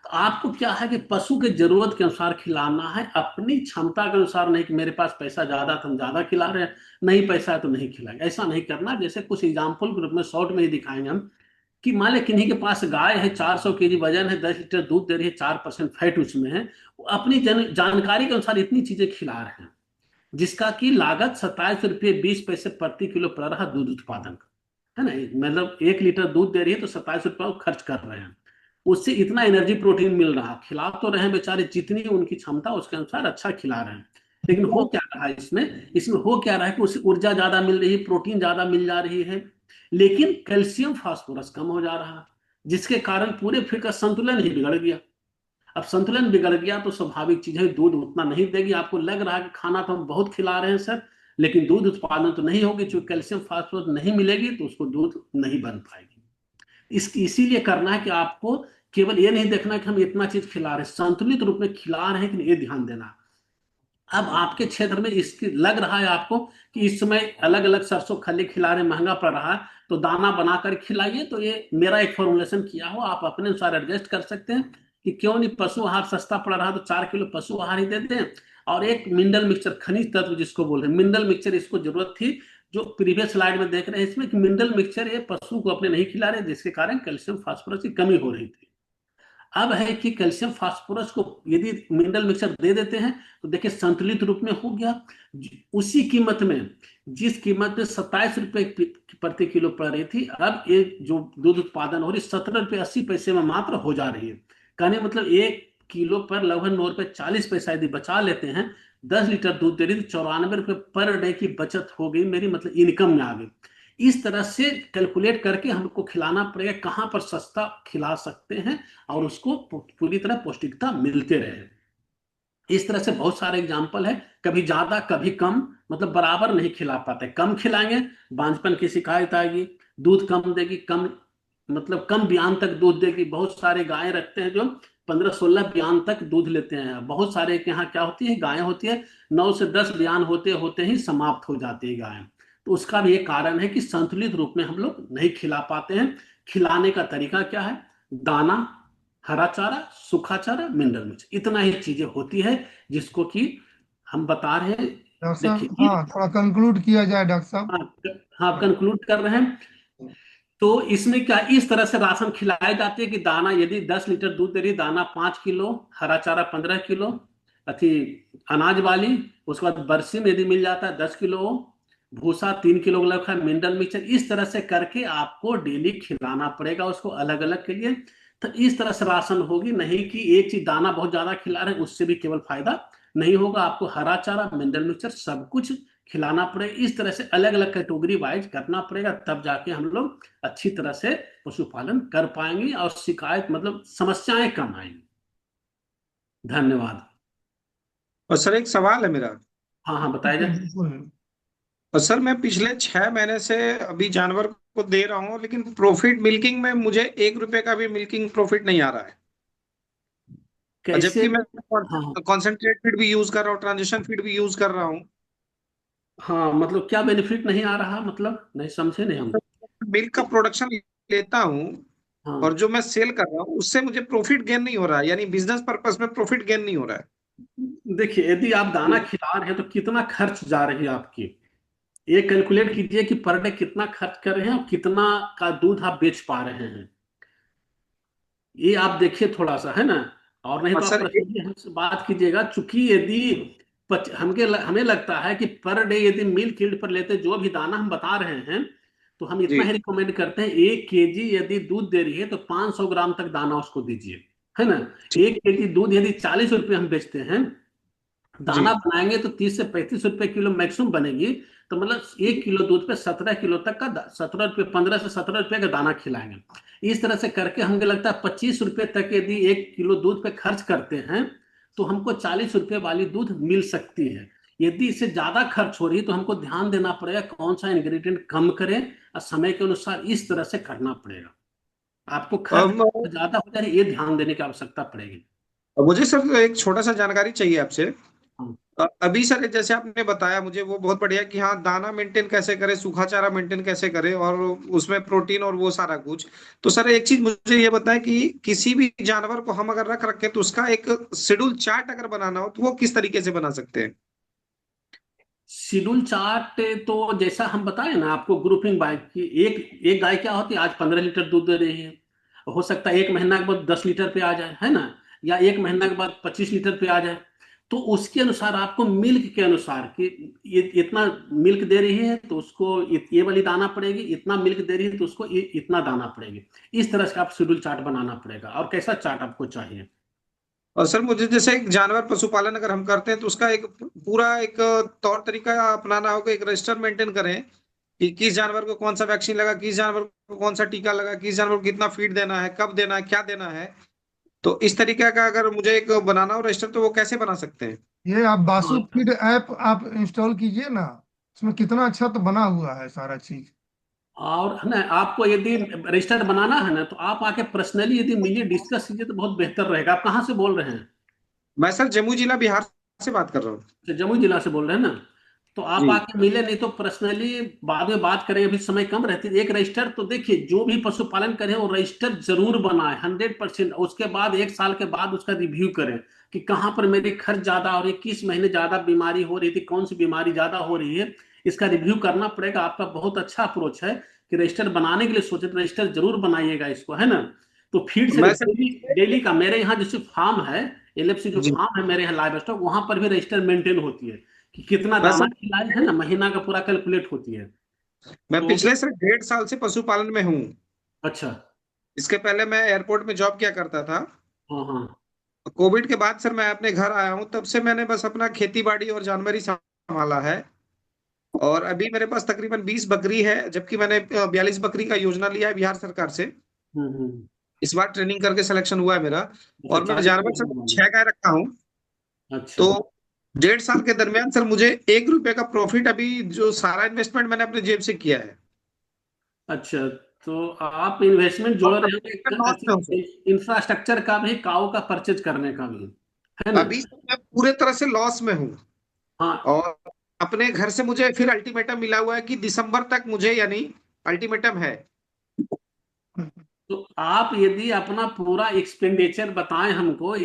Speaker 3: तो आपको क्या है कि पशु के जरूरत के अनुसार खिलाना है, अपनी क्षमता के अनुसार नहीं कि मेरे पास पैसा ज्यादा तो हम ज्यादा खिला रहे हैं, नहीं पैसा है तो नहीं खिलाएंगे, ऐसा नहीं करना। जैसे कुछ एग्जाम्पल के रूप में शॉर्ट में ही दिखाएंगे हम, कि मान लें किन्हीं के पास गाय है, 400 केजी वजन है, 10 लीटर दूध दे रही है, 4% फैट उसमें है, वो अपनी जानकारी के अनुसार इतनी चीजें खिला रहे हैं, जिसका की लागत 27 रुपये 20 पैसे प्रति किलो पड़ रहा दूध उत्पादन का, है ना। मतलब 1 लीटर दूध दे रही है तो 27 रुपये खर्च कर रहे हैं, उससे इतना एनर्जी प्रोटीन मिल रहा, खिला तो रहे हैं बेचारे जितनी उनकी क्षमता उसके अनुसार अच्छा खिला रहे हैं। लेकिन हो क्या रहा है इसमें हो क्या रहा है कि उसे ऊर्जा ज्यादा मिल रही है, प्रोटीन ज्यादा मिल जा रही है, लेकिन कैल्शियम फास्फोरस कम हो जा रहा है, जिसके कारण पूरे फिर का संतुलन ही बिगड़ गया। अब संतुलन बिगड़ गया तो स्वाभाविक चीज है दूध उतना नहीं देगी। आपको लग रहा है कि खाना तो हम बहुत खिला रहे हैं सर, लेकिन दूध उत्पादन तो नहीं होगी, क्योंकि कैल्शियम फास्फोरस नहीं मिलेगी तो उसको दूध नहीं बन पाएगी। इसीलिए करना है कि आपको केवल ये नहीं देखना कि हम इतना चीज खिला रहे हैं, संतुलित रूप में खिला रहे हैं कि नहीं, ये ध्यान देना। अब आपके क्षेत्र में इसकी लग रहा है आपको कि इस समय अलग अलग सरसों खली खिला रहे, महंगा पड़ रहा है, तो दाना बनाकर खिलाइए। तो ये मेरा एक फॉर्मुलेशन किया हो, आप अपने अनुसार एडजस्ट कर सकते हैं कि क्यों नहीं, पशु आहार सस्ता पड़ रहा है तो 4 किलो पशु आहार ही देते हैं। और एक मिनरल मिक्सचर, खनिज तत्व जिसको बोल रहे हैं मिनरल मिक्सचर, इसको जरूरत थी, जो प्रीवियस स्लाइड में देख रहे हैं इसमें कि मिनरल मिक्सचर ये पशु को अपने नहीं खिला रहे, जिसके कारण कैल्शियम फास्फोरस की कमी हो रही थी। अब है कि कैल्शियम फास्फोरस को यदि मिनरल मिक्सचर दे देते हैं तो देखिए संतुलित रूप में हो गया, उसी कीमत में, जिस कीमत में 27 रुपए प्रति किलो पड़ रही थी, अब ये जो दूध उत्पादन हो रही 17 रुपये 80 पैसे में मात्र हो जा रही है। कहने मतलब 1 किलो पर लगभग 9 रुपये 40 पैसा यदि बचा लेते हैं, 10 लीटर दूध दे रही तो 94 रुपये पर डे की बचत हो गई मेरी, मतलब इनकम में आ गई। इस तरह से कैलकुलेट करके हमको खिलाना पड़ेगा, कहां पर सस्ता खिला सकते हैं और उसको पूरी तरह पौष्टिकता मिलते रहे। इस तरह से बहुत सारे एग्जाम्पल है, कभी ज्यादा कभी कम, मतलब बराबर नहीं खिला पाते। कम खिलाएंगे बांझपन की शिकायत आएगी, दूध कम देगी, कम मतलब कम बयान तक दूध देगी। बहुत सारे गायें रखते हैं जो 15-16 बयान तक दूध लेते हैं। बहुत सारे के यहाँ क्या होती है, गायें होती है 9 से 10 बयान होते होते ही समाप्त हो जाती है गायें। तो उसका भी एक कारण है कि संतुलित रूप में हम लोग नहीं खिला पाते हैं। खिलाने का तरीका क्या है, दाना, हरा चारा, सूखा चारा, मिनरल मिक्स, इतना ही चीजें होती है जिसको कि हम बता रहे हैं।
Speaker 1: डॉक्टर साहब,
Speaker 3: देखिए
Speaker 1: हाँ थोड़ा कंक्लूड किया जाए डॉक्टर साहब।
Speaker 3: हाँ हाँ, कंक्लूड कर रहे हैं। तो इसमें क्या इस तरह से राशन खिलाए जाते हैं कि दाना यदि 10 लीटर दूध दे रही, दाना 5 किलो, हरा चारा 15 किलो, अथी अनाज वाली, उसके बाद बरसी में यदि मिल जाता है 10 किलो, भूसा 3 किलो लगता है, मिनरल मिक्सचर, इस तरह से करके आपको डेली खिलाना पड़ेगा उसको अलग अलग के लिए। तो इस तरह से राशन होगी, नहीं कि एक चीज दाना बहुत ज्यादा खिला रहे हैं उससे भी केवल फायदा नहीं होगा, आपको हरा चारा, मिनरल मिक्सचर सब कुछ खिलाना पड़ेगा। इस तरह से अलग अलग कैटेगरी वाइज करना पड़ेगा, तब जाके हम लोग अच्छी तरह से पशुपालन कर पाएंगे और शिकायत मतलब समस्याएं कम आएंगी। धन्यवाद।
Speaker 9: और सर एक सवाल है मेरा।
Speaker 3: हाँ हाँ, बताया जाए।
Speaker 1: बिल्कुल।
Speaker 9: और सर मैं पिछले 6 महीने से अभी जानवर को दे रहा हूँ, लेकिन प्रॉफिट मिल्किंग में मुझे 1 रुपए का भी मिल्किंग प्रॉफिट नहीं आ रहा है। और
Speaker 3: कैसे?
Speaker 9: जबकि मैं
Speaker 3: हाँ
Speaker 9: कॉन्सेंट्रेट फीड भी यूज कर रहा हूँ, ट्रांजिशन फीड भी यूज कर रहा हूँ।
Speaker 3: हाँ, मतलब क्या बेनिफिट नहीं आ रहा, मतलब नहीं समझे नहीं हम।
Speaker 9: मिल्क का प्रोडक्शन लेता हूँ
Speaker 3: हाँ
Speaker 9: और जो मैं सेल कर रहा हूँ उससे मुझे प्रॉफिट गेन नहीं हो रहा है, यानी बिजनेस पर्पस में प्रॉफिट गेन नहीं हो रहा है।
Speaker 3: देखिए, यदि आप दाना खिला रहे हैं तो कितना खर्च जा रही है आपकी, ये कैलकुलेट कीजिए कि पर डे कितना खर्च कर रहे हैं और कितना का दूध आप बेच पा रहे हैं, ये आप देखिए थोड़ा सा, है ना। और नहीं
Speaker 9: और
Speaker 3: तो आप
Speaker 9: सर
Speaker 3: पर्सनली हमसे बात कीजिएगा, चूंकि यदि हमें लगता है कि पर डे यदि मिल्क यील्ड पर लेते जो भी दाना हम बता रहे हैं, तो हम इतना
Speaker 9: जी
Speaker 3: ही रिकमेंड करते हैं, 1 केजी यदि दूध दे रही है तो 500 ग्राम तक दाना उसको दीजिए, है ना।
Speaker 9: ठीक।
Speaker 3: 1 केजी दूध यदि 40 रुपये हम बेचते हैं,
Speaker 9: जी
Speaker 3: दाना बनाएंगे तो 30 से 35 रुपए किलो मैक्सिमम बनेगी, तो मतलब 1 किलो दूध पे 17 किलो तक का 17 रुपये, 15 से 17 रुपये का दाना खिलाएंगे। इस तरह से करके हमें लगता है 25 रुपये तक यदि 1 किलो दूध पे खर्च करते हैं तो हमको 40 रुपये वाली दूध मिल सकती है। यदि इससे ज्यादा खर्च हो रही है तो हमको ध्यान देना पड़ेगा कौन सा इंग्रेडिएंट कम करें, और समय के अनुसार इस तरह से करना पड़ेगा। आपको खर्च
Speaker 9: अब
Speaker 3: ज्यादा हो जा रही है, ये ध्यान देने की आवश्यकता पड़ेगी।
Speaker 9: मुझे सर एक छोटा सा जानकारी चाहिए आपसे।
Speaker 3: हाँ।
Speaker 9: अभी सर जैसे आपने बताया मुझे वो बहुत बढ़िया कि हाँ दाना मेंटेन कैसे करें, सूखा चारा मेंटेन कैसे करें, और उसमें प्रोटीन और वो सारा कुछ। तो सर एक चीज मुझे ये बताएं कि किसी भी जानवर को हम अगर रख रखें तो उसका एक शेड्यूल चार्ट अगर बनाना हो तो वो किस तरीके से बना सकते हैं?
Speaker 3: शेड्यूल चार्ट तो जैसा हम बताए ना आपको, ग्रुपिंग बाय की, एक एक गाय क्या होती है, आज 15 लीटर दूध दे रही है, हो सकता है 1 महीना के बाद 10 लीटर पे आ जाए, है ना, या 1 महीना के बाद 25 लीटर पे आ जाए। तो उसके अनुसार आपको मिल्क के अनुसार कि ये इतना मिल्क दे रही है तो उसको ये वाली दाना पड़ेगी, इतना मिल्क दे रही है तो उसको इतना दाना पड़ेगी। इस तरह से आप शेड्यूल चार्ट बनाना पड़ेगा। और कैसा चार्ट आपको चाहिए?
Speaker 9: और सर मुझे जैसे एक जानवर पशुपालन अगर हम करते हैं तो उसका एक पूरा एक तौर तरीका अपनाना होगा, एक रजिस्टर मेंटेन करें कि किस जानवर को कौन सा वैक्सीन लगा, किस जानवर को कौन सा टीका लगा, किस जानवर को कितना फीड देना है, कब देना है, क्या देना है। तो इस तरीके का अगर मुझे एक बनाना हो रजिस्टर तो वो कैसे बना सकते हैं?
Speaker 1: ये आप बासु
Speaker 3: हाँ,
Speaker 1: फीड ऐप आप इंस्टॉल कीजिए ना, इसमें कितना अच्छा तो बना हुआ है सारा चीज।
Speaker 3: और है ना, आपको यदि रजिस्टर्ड बनाना है ना तो आप आके पर्सनली यदि मिलिए, डिस्कस कीजिए तो बहुत बेहतर रहेगा। आप कहाँ से बोल रहे हैं?
Speaker 9: मैं सर जम्मू जिला बिहार से बात कर रहा हूँ।
Speaker 3: अच्छा, जमुई जिला से बोल रहे हैं ना, तो आप
Speaker 9: जी
Speaker 3: आके मिले, नहीं तो पर्सनली बाद में बात करेंगे, अभी समय कम रहती है। एक रजिस्टर तो देखिए, जो भी पशुपालन करें वो रजिस्टर जरूर बनाए 100%। उसके बाद 1 साल के बाद उसका रिव्यू करें कि कहाँ पर मेरी खर्च ज्यादा हो रही है, किस महीने ज्यादा बीमारी हो रही थी, कौन सी बीमारी ज्यादा हो रही है, इसका रिव्यू करना पड़ेगा। आपका बहुत अच्छा अप्रोच है कि रजिस्टर बनाने के लिए सोचे, तो रजिस्टर जरूर बनाइएगा इसको, है ना। तो फीड से
Speaker 9: मैं सर
Speaker 3: डेली डेली का मेरे यहाँ जैसे फार्म है, एलएफसी जो
Speaker 9: जी
Speaker 3: फार्म है मेरे यहाँ लाइव स्टॉक, वहां पर भी रजिस्टर मेंटेन होती है कि कितना
Speaker 9: मैं
Speaker 3: दाना
Speaker 9: सर
Speaker 3: खिलाए, है ना, महीना का पूरा कैलकुलेट होती है।
Speaker 9: मैं
Speaker 3: तो
Speaker 9: पिछले सर 1.5 साल से पशुपालन में हूँ।
Speaker 3: अच्छा।
Speaker 9: इसके पहले मैं एयरपोर्ट में जॉब किया करता था।
Speaker 3: हाँ हाँ।
Speaker 9: कोविड के बाद सर मैं अपने घर आया हूँ, तब से मैंने बस अपना खेती बाड़ी और जानवर ही संभाला है। और अभी मेरे पास तकरीबन 20 बकरी है, जबकि मैंने 42 बकरी का योजना लिया है बिहार सरकार से।
Speaker 3: हम्म।
Speaker 9: इस बार ट्रेनिंग करके सिलेक्शन हुआ है मेरा।
Speaker 3: अच्छा,
Speaker 9: और मैं
Speaker 3: 40
Speaker 9: जानवर
Speaker 3: किलो
Speaker 9: सर
Speaker 3: वाली।
Speaker 9: 6 गाय रखा हूँ।
Speaker 3: अच्छा।
Speaker 9: तो 1.5 साल के दरमियान सर मुझे 1 रुपए का प्रॉफिट, अभी जो सारा इन्वेस्टमेंट मैंने अपने जेब से किया है।
Speaker 3: अच्छा, तो आप इन्वेस्टमेंट जोड़
Speaker 9: और
Speaker 3: रहे
Speaker 9: अभी मैं लॉस में हूँ
Speaker 3: हो
Speaker 9: सर।
Speaker 3: इंफ्रास्ट्रक्चर का भी, काऊ का परचेज करने का भी, है ना।
Speaker 9: अभी सर मैं पूरे तरह से लॉस में हूँ।
Speaker 3: हाँ,
Speaker 9: और अपने घर से मुझे फिर अल्टीमेटम मिला हुआ है कि दिसंबर तक मुझे, यानी अल्टीमेटम है।
Speaker 3: तो आप यदि अपना पूरा एक्सपेंडिचर बताएं हमको,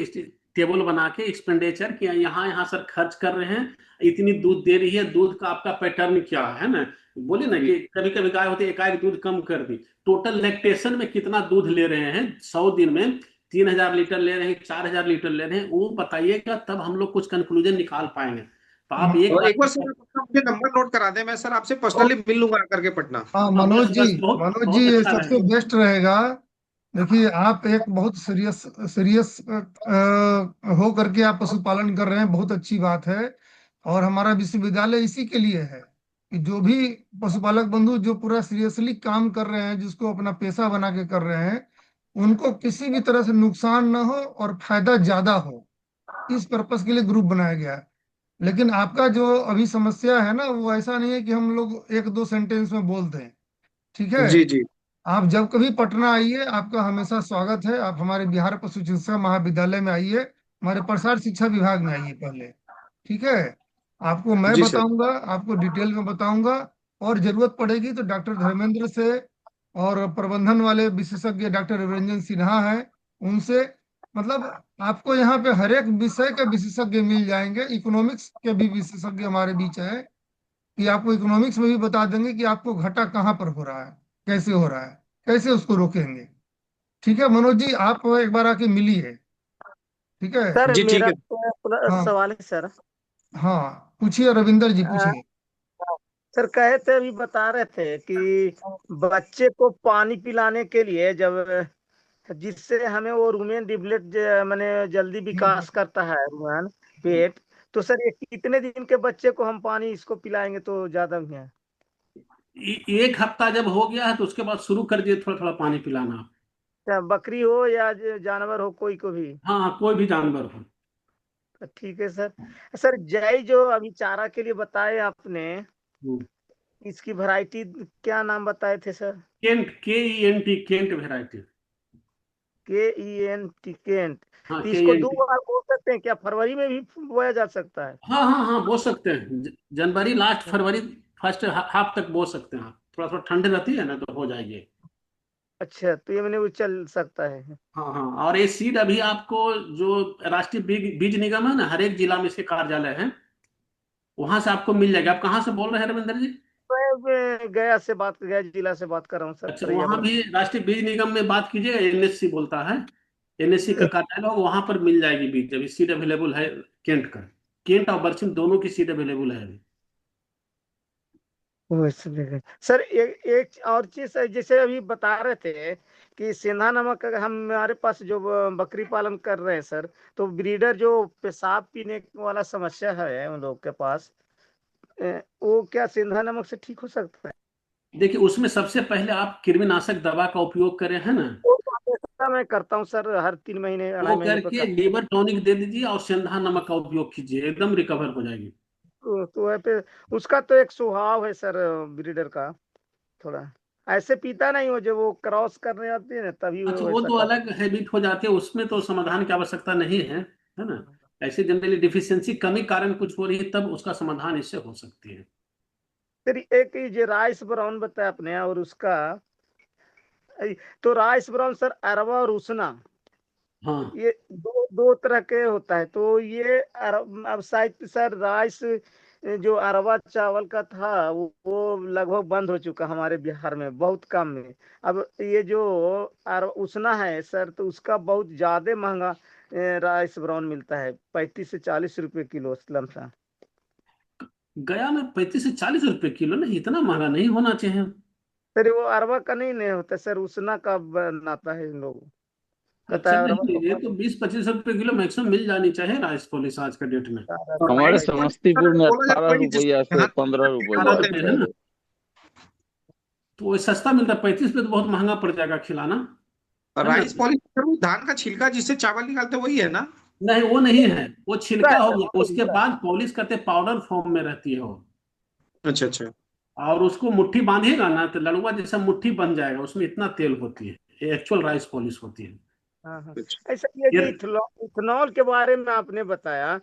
Speaker 3: टेबल बना के एक्सपेंडिचर कि यहाँ यहाँ सर खर्च कर रहे हैं, इतनी दूध दे रही है, दूध का आपका पैटर्न क्या है ना। बोले ना
Speaker 9: जी
Speaker 3: कि कभी कभी गाय होती है एकाएक दूध कम कर दी, टोटल लैक्टेशन में कितना दूध ले रहे हैं 100 दिन में, 3,000 लीटर ले रहे हैं, 4,000 लीटर ले रहे हैं, वो बताइएगा, तब हम लोग कुछ कंक्लूजन निकाल पाएंगे। तो आप एक
Speaker 9: और एक बार
Speaker 3: बार।
Speaker 9: सर आप अपना मुझे नंबर नोट करा दें, मैं सर आपसे पर्सनली मिल लूंगा आकर के पटना।
Speaker 1: हाँ
Speaker 3: हाँ,
Speaker 1: मनोज
Speaker 3: बस
Speaker 1: जी,
Speaker 3: बस, बहुत
Speaker 1: मनोज जी
Speaker 3: बहुत
Speaker 1: ये
Speaker 3: अच्छा
Speaker 1: सबसे
Speaker 3: रहेगा।
Speaker 1: बेस्ट रहेगा। देखिए आप एक बहुत सीरियस सीरियस हो करके आप पशुपालन कर रहे हैं, बहुत अच्छी बात है। और हमारा विश्वविद्यालय इसी के लिए है कि जो भी पशुपालक बंधु जो पूरा सीरियसली काम कर रहे हैं, जिसको अपना पेशा बना के कर रहे हैं, उनको किसी भी तरह से नुकसान ना हो और फायदा ज्यादा हो, इस पर्पस के लिए ग्रुप बनाया गया है। लेकिन आपका जो अभी समस्या है ना, वो ऐसा नहीं है कि हम लोग एक दो सेंटेंस में बोलते हैं। ठीक है।
Speaker 9: जी जी
Speaker 1: आप जब कभी पटना आइए, आपका हमेशा स्वागत है। आप हमारे बिहार पशु चिकित्सा महाविद्यालय में आइए, हमारे प्रसार शिक्षा विभाग में आइए पहले। ठीक है। आपको मैं
Speaker 9: जी सर।
Speaker 1: बताऊंगा, आपको डिटेल में बताऊंगा। और जरूरत पड़ेगी तो डॉक्टर धर्मेंद्र से और प्रबंधन वाले विशेषज्ञ डॉक्टर रविरंजन सिन्हा है, उनसे मतलब आपको यहाँ पे हर एक विषय के विशेषज्ञ मिल जाएंगे। इकोनॉमिक्स के भी विशेषज्ञ हमारे बीच है कि आपको इकोनॉमिक्स में भी बता देंगे कि आपको घाटा कहाँ पर हो रहा है, कैसे हो रहा है, कैसे उसको रोकेंगे। ठीक है मनोज जी, आप एक बार आके मिलिए। ठीक है।
Speaker 10: सर
Speaker 9: जी ठीक
Speaker 10: मेरा
Speaker 9: है।
Speaker 1: हाँ
Speaker 10: सवाल है सर।
Speaker 1: हाँ, पूछिए रविंदर जी,
Speaker 10: अ,
Speaker 1: पूछिए।
Speaker 10: सर कहे थे, अभी बता रहे थे कि बच्चे को पानी पिलाने के लिए जब जिससे हमें वो रूमेन डिवलेट माने जल्दी विकास करता है रूमेन पेट, तो सर ये कितने दिन के बच्चे को हम पानी इसको पिलाएंगे तो ज्यादा है?
Speaker 3: एक हफ्ता जब हो गया है तो उसके बाद शुरू कर दिए थोड़ा थोड़ा पानी पिलाना आप।
Speaker 10: चाहे बकरी हो या जानवर हो, कोई को भी?
Speaker 3: हाँ हाँ, कोई भी जानवर हो।
Speaker 10: तो ठीक है सर। सर जय जो अभी चारा के लिए बताए आपने, इसकी वैरायटी क्या नाम बताए थे sir?
Speaker 3: Kent, KENT, Kent variety.
Speaker 10: KENT Kent.
Speaker 3: हाँ
Speaker 10: तो इसको दो
Speaker 3: KENT।
Speaker 10: बार बो सकते हैं क्या? फरवरी में भी बोया जा सकता है?
Speaker 3: हाँ हाँ हाँ, बो सकते हैं। जनवरी लास्ट, फरवरी फर्स्ट हाफ तक बो सकते हैं आप। थोड़ा थोड़ा ठंड रहती है ना तो हो जाएगी।
Speaker 10: अच्छा, तो ये मैंने वो चल सकता है।
Speaker 3: हाँ हाँ, और ये सीड अभी आपको जो राष्ट्रीय बीज निगम है ना, हर एक जिला में इसके कार्यालय है, वहां से आपको मिल जाएगा। आप कहाँ से बोल रहे हैं रविंदर जी?
Speaker 10: मैं गया जिला से बात कर रहा हूँ सर,
Speaker 3: अच्छा,
Speaker 10: तरैया
Speaker 3: वहां
Speaker 10: ब्लॉक।
Speaker 3: भी राष्ट्रीय बीज निगम में बात कीजिएगा, NSC बोलता है, NSC का कार्यालय होगा, वहां पर मिल जाएगी बीज। अभी सीड अवेलेबल है केंट का। केंट और बर्चिम दोनों की सीड अवेलेबल है अभी।
Speaker 10: सर एक और चीज है, जैसे अभी बता रहे थे कि सिंधा नमक अगर हमारे पास जो बकरी पालन कर रहे हैं सर, तो ब्रीडर जो पेशाब पीने वाला समस्या है उन लोग के पास, वो क्या सिंधा नमक से ठीक हो सकता है?
Speaker 3: देखिए, उसमें सबसे पहले आप कृमिनाशक दवा का उपयोग करें, है ना?
Speaker 10: वो हमेशा मैं करता हूँ सर, हर 3 महीने
Speaker 3: वो
Speaker 10: 2.5 महीने पर
Speaker 3: करके लीवर टॉनिक दे दीजिए और सिंधा नमक का उपयोग कीजिए, एकदम रिकवर हो जाएगी।
Speaker 10: तो है पे उसका तो एक स्वभाव है सर ब्रीडर का, थोड़ा ऐसे पीता नहीं हो, जब वो क्रॉस करने आती है ना तभी
Speaker 3: अच्छा,
Speaker 10: वो
Speaker 3: वो
Speaker 10: ऐसा
Speaker 3: तो
Speaker 10: कर।
Speaker 3: अलग हैबिट हो जाती है, उसमें तो समाधान की आवश्यकता नहीं है ना? ऐसे जनरली डिफिशियंसी कमी कारण कुछ हो रही है, तब उसका समाधान इससे हो सकती है।
Speaker 10: फिर एक ये राइस ब्राउन बताया आपने, और उसका तो राइस ब्राउन सर अरवा और उसना,
Speaker 3: हाँ
Speaker 10: ये दो दो तरह के होता है। तो ये अब शायद सर राइस जो अरवा चावल का था वो लगभग बंद हो चुका हमारे बिहार में, बहुत कम में। अब ये जो उसना है सर, तो उसका बहुत ज्यादा महंगा राइस ब्राउन मिलता है, 35 से 40 रुपए किलो लमसम।
Speaker 3: गया में 35 से 40 रुपए किलो? नहीं, इतना महंगा नहीं होना चाहिए।
Speaker 10: सर वो अरवा का नहीं होता सर, उसना का बनाता है इन लोग, कहता
Speaker 3: अच्छा,
Speaker 10: है
Speaker 3: नहीं, ये
Speaker 10: अरवा।
Speaker 3: तो 20-25 रुपए किलो मैक्सिमम मिल जानी चाहिए राइस पॉलिश आज के डेट में।
Speaker 8: हमारे
Speaker 9: राइस पॉलिश
Speaker 8: समस्तीपुर में
Speaker 9: बोला जाता
Speaker 8: 18
Speaker 9: है कि
Speaker 8: रुपया
Speaker 9: जिसको
Speaker 8: से
Speaker 9: यहाँ
Speaker 8: 15 रुपया
Speaker 3: 18 रुपए
Speaker 8: रहता
Speaker 3: है ना?
Speaker 8: है।
Speaker 3: तो ये सस्ता मिलता है, 35 पे तो बहुत महंगा पड़ जाएगा खिलाना, है ना?
Speaker 9: राइस पॉलिश धान का छिलका जिससे चावल निकालते हैं, वही है ना?
Speaker 3: नहीं, वो नहीं है, वो छिलका हो गया,
Speaker 10: दूसरा है,
Speaker 3: उसके
Speaker 10: दूसरा
Speaker 3: बाद पॉलिश करते पाउडर फॉर्म में रहती है वो।
Speaker 9: अच्छा अच्छा।
Speaker 3: और उसको मुट्ठी बांधिएगा ना तो लड़ुआ जैसा मुट्ठी बन जाएगा, उसमें इतना तेल होती है। ये एक्चुअल राइस पॉलिश होती है।
Speaker 10: हाँ हाँ।
Speaker 9: अच्छा।
Speaker 10: ऐसा ये
Speaker 3: ये
Speaker 10: जो इथनॉल के बारे में आपने बताया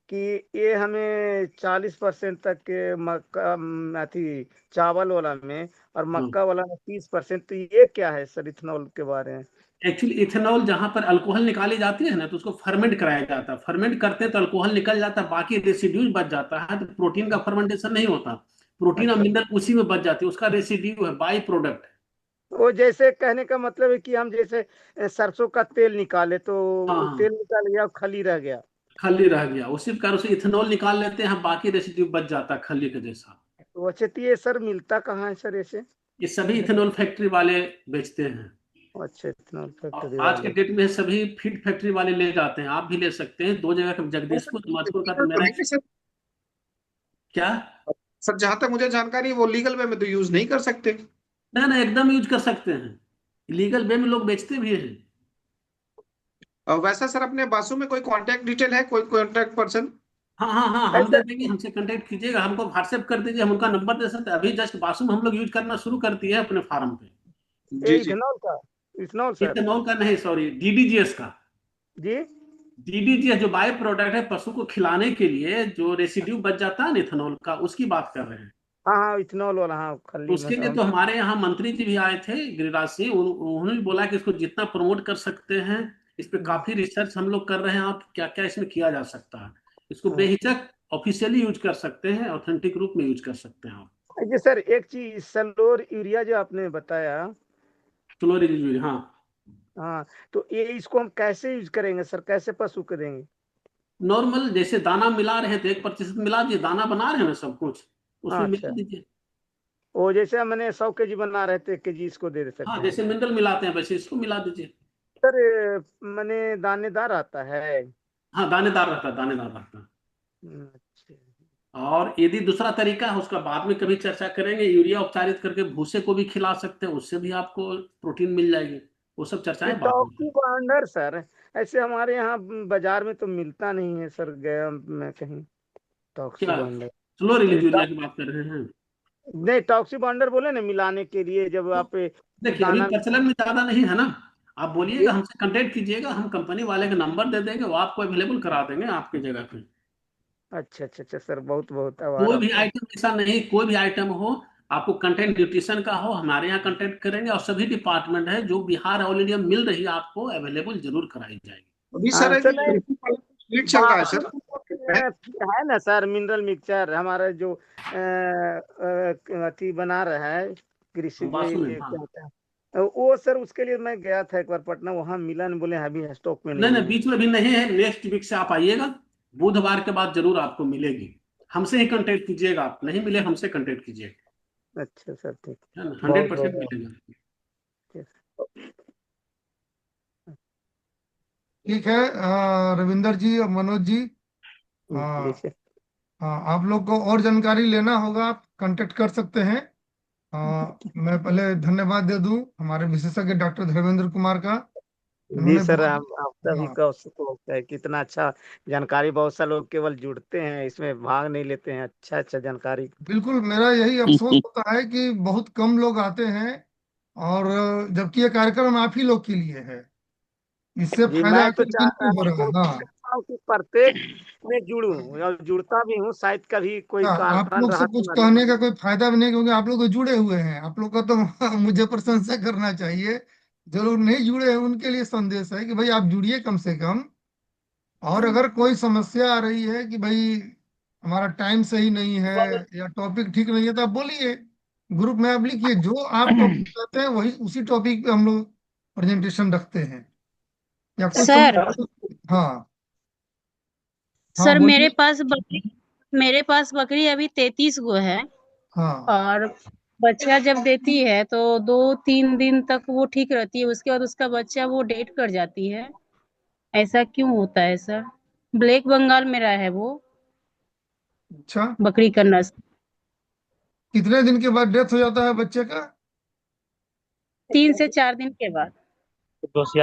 Speaker 10: कि ये हमें 40% तक के मक्का अथी चावल वाला में, और
Speaker 3: हाँ,
Speaker 10: मक्का वाला में 30%, तो ये क्या है सर इथनॉल के बारे में?
Speaker 3: एक्चुअली इथेनॉल जहां पर अल्कोहल निकाली जाती है ना, तो उसको फर्मेंट कराया जाता है। फर्मेंट करते हैं तो अल्कोहल निकल जाता है, बाकी रेसिड्यूज बच जाता है। तो प्रोटीन का फर्मेंटेशन नहीं होता, प्रोटीन और
Speaker 10: अच्छा,
Speaker 3: मिनरल उसी में बच जाती है, उसका रेसिड्यू है, बाई प्रोडक्ट।
Speaker 10: वो जैसे कहने का मतलब है कि हम जैसे सरसों का तेल निकाले तो
Speaker 3: हाँ
Speaker 10: वो
Speaker 3: हाँ,
Speaker 10: तेल निकाल गया, खली रह गया।
Speaker 3: खली रह गया, उसी कारण से इथेनॉल निकाल लेते हैं, बाकी रेसिड्यू बच जाता है खली के जैसा।
Speaker 10: तो अच्छा, तो ये सर मिलता कहाँ है सर ऐसे?
Speaker 3: ये सभी इथेनॉल फैक्ट्री वाले बेचते हैं।
Speaker 10: अच्छा, इथनॉल
Speaker 3: और
Speaker 10: फैक्ट्री
Speaker 3: आज के
Speaker 10: वाले।
Speaker 3: डेट में सभी फीड फैक्ट्री वाले ले जाते हैं, आप भी ले सकते हैं। दो जगह का,
Speaker 9: वो सर
Speaker 3: जगदीशपुर मधुपुर का, तो
Speaker 9: लीगल तो
Speaker 3: मेरा
Speaker 9: है नहीं सर?
Speaker 3: क्या।
Speaker 9: सर जहां तक मुझे जानकारी है, वो लीगल वे में तो यूज नहीं कर सकते।
Speaker 3: ना ना, एकदम यूज कर सकते हैं, लीगल वे में लोग बेचते भी हैं।
Speaker 9: वैसा सर अपने बासु में कोई कांटेक्ट डिटेल है, कोई कांटेक्ट पर्सन?
Speaker 3: हाँ हाँ हाँ, हम
Speaker 10: ऐसा
Speaker 3: दे देंगे, हमसे कांटेक्ट कीजिएगा, हमको व्हाट्सएप कर दीजिए, हम उनका नंबर दे सकते हैं। अभी जस्ट बासु हम लोग यूज करना शुरू कर दिए हैं अपने फार्म पे।
Speaker 10: ये
Speaker 9: जी जी।
Speaker 10: इथेनॉल का, इथेनॉल सर?
Speaker 3: इथेनॉल का नहीं, सॉरी, DDGS का।
Speaker 10: जी।
Speaker 3: DDGS जो बाय प्रोडक्ट है पशु को खिलाने के लिए, जो रेसिड्यू बच जाता है ना इथेनॉल का, उसकी बात कर रहे हैं।
Speaker 10: हाँ हाँ इथेनॉल वाला, हाँ खली
Speaker 3: उसके लिए तो हमारे यहाँ मंत्री जी भी आए थे, गिरिराज सिंह, उन्होंने भी बोला कि इसको जितना प्रमोट कर सकते हैं, इस पे काफी रिसर्च हम लोग कर रहे हैं, आप क्या क्या इसमें किया जा सकता है, इसको बेहिचक ऑफिशियली यूज कर सकते हैं, ऑथेंटिक रूप में यूज कर सकते हैं आप।
Speaker 10: जी सर, एक चीज सल्लोर यूरिया जो आपने बताया,
Speaker 3: फ्लोरिन, हाँ
Speaker 10: हाँ, तो ये इसको हम कैसे यूज करेंगे सर, कैसे पशु को देंगे?
Speaker 3: नॉर्मल जैसे दाना मिला रहे हैं तो 1% मिला दिए, दाना बना रहे हैं ना सब कुछ, उसमें मिला
Speaker 10: अच्छा,
Speaker 3: दीजिए।
Speaker 10: वो जैसे मैंने 100 kg बना रहे थे, 1 kg इसको दे
Speaker 3: हाँ
Speaker 10: सकते हैं?
Speaker 3: जैसे मिनरल मिलाते हैं वैसे इसको मिला दीजिए।
Speaker 10: सर मैंने दानेदार आता है?
Speaker 3: हाँ दानेदार रहता है, दानेदार रहता है।
Speaker 10: अच्छा,
Speaker 3: और यदि दूसरा तरीका है उसका बाद में कभी चर्चा करेंगे, यूरिया उपचारित करके भूसे को भी खिला सकते हैं, उससे भी आपको प्रोटीन मिल जाएगी, वो सब
Speaker 10: ये
Speaker 3: चर्चाएं बाद में।
Speaker 10: टॉक्सी बाइंडर सर ऐसे हमारे यहाँ बाजार में तो मिलता नहीं है सर, गया मैं कहीं टॉक्सी
Speaker 3: क्या
Speaker 10: बाइंडर।
Speaker 3: फ्लोरिन यूरिया की बात कर रहे हैं?
Speaker 10: नहीं, टॉक्सी बाइंडर बोले ना मिलाने के लिए, जब
Speaker 3: तो
Speaker 10: आप
Speaker 3: देखिए अभी
Speaker 10: दाना
Speaker 3: प्रचलन में ज्यादा नहीं है ना, आप
Speaker 10: ये,
Speaker 3: बोलिएगा, हमसे कांटेक्ट कीजिएगा, हम कंपनी वाले का नंबर दे देंगे, वो आपको अवेलेबल करा देंगे आपकी जगह पे।
Speaker 10: अच्छा अच्छा अच्छा सर, बहुत बहुत आभार
Speaker 3: कोई भी
Speaker 10: आपका।
Speaker 3: आइटम ऐसा नहीं, कोई भी आइटम हो, आपको कंटेंट न्यूट्रिशन का हो, हमारे यहाँ कंटेक्ट करेंगे, और सभी डिपार्टमेंट है जो बिहार ऑल इंडिया मिल रही है आपको अवेलेबल जरूर कराई जाएगी।
Speaker 9: अभी सर
Speaker 10: सर नहीं,
Speaker 9: स्प्लिट चल रहा है
Speaker 10: बासु
Speaker 9: सर।
Speaker 10: है ना सर, मिनरल मिक्सचर हमारा जो अथी बना रहा है कृषि
Speaker 3: बासु में,
Speaker 10: ये
Speaker 3: हाँ।
Speaker 10: क्या होता है वो सर, उसके लिए मैं गया था एक बार पटना, वहां मिला नहीं, बोले अभी स्टॉक में
Speaker 3: नहीं
Speaker 10: नहीं
Speaker 3: नहीं,
Speaker 10: है।
Speaker 3: बीच में भी नहीं है, नेक्स्ट वीक से आप आइएगा, बुधवार के बाद जरूर आपको मिलेगी, हमसे ही कांटेक्ट कीजिएगा, आप नहीं मिले हमसे कांटेक्ट कीजिएगा,
Speaker 10: अच्छा सर, ठीक,
Speaker 3: है ना,
Speaker 10: बहुत
Speaker 3: 100%
Speaker 10: बहुत
Speaker 3: मिलेगा।
Speaker 1: ठीक है। रविंदर जी और मनोज जी,
Speaker 10: जैसे
Speaker 1: आप लोग को और जानकारी लेना होगा, आप कांटेक्ट कर सकते हैं। मैं पहले धन्यवाद दे दूं हमारे विशेषज्ञ डॉक्टर धर्मेंद्र कुमार का,
Speaker 10: जी
Speaker 1: उन्होंने
Speaker 10: सर,
Speaker 1: बहुत।
Speaker 10: हम आप सभी
Speaker 1: हाँ
Speaker 10: का उसको है कितना अच्छा जानकारी, बहुत सा लोग केवल जुड़ते हैं इसमें, भाग नहीं लेते हैं, अच्छा अच्छा जानकारी।
Speaker 1: बिल्कुल, मेरा यही अफसोस होता है कि बहुत कम लोग आते हैं, और जबकि ये कार्यक्रम आप ही लोग के लिए है, इससे
Speaker 10: जी,
Speaker 1: फायदा
Speaker 10: मैं
Speaker 1: आप
Speaker 10: तो
Speaker 1: लोग को नहीं हो रहा है।
Speaker 10: कोशिश
Speaker 1: हाँ
Speaker 10: करता हूँ कि प्रत्येक में जुड़ूं, और जुड़ता भी हूँ, शायद कभी कोई
Speaker 1: हाँ, आप
Speaker 10: कारण
Speaker 1: लोग
Speaker 10: रहा
Speaker 1: से
Speaker 10: तो
Speaker 1: कुछ
Speaker 10: मैं।
Speaker 1: कहने का कोई फायदा भी नहीं, क्योंकि आप लोग तो जुड़े हुए हैं, आप लोग का तो मुझे प्रशंसा करना चाहिए। जो लोग नहीं जुड़े हैं उनके लिए संदेश है कि भाई आप जुड़िए कम से कम। और अगर कोई समस्या आ रही है कि भाई हमारा टाइम सही नहीं है या टॉपिक ठीक नहीं है, तो आप बोलिए, ग्रुप में आप लिखिए, जो आप टॉपिक कहते हैं वही उसी टॉपिक पे हम लोग प्रेजेंटेशन रखते हैं, या कुछ
Speaker 6: सर
Speaker 1: समस्या। हाँ हाँ,
Speaker 6: सर
Speaker 1: बोलिए।
Speaker 6: मेरे पास बकरी अभी 33 गो है।
Speaker 1: हाँ
Speaker 6: और बच्चा जब देती है तो 2-3 दिन तक वो ठीक रहती है, उसके बाद उसका बच्चा वो डेड कर जाती है, ऐसा क्यों होता है सर? ब्लैक बंगाल मेरा है वो
Speaker 1: अच्छा,
Speaker 6: बकरी का नस्ल।
Speaker 1: कितने दिन के बाद डेथ हो जाता है बच्चे का?
Speaker 6: 3 से 4 दिन के बाद।
Speaker 1: तीन से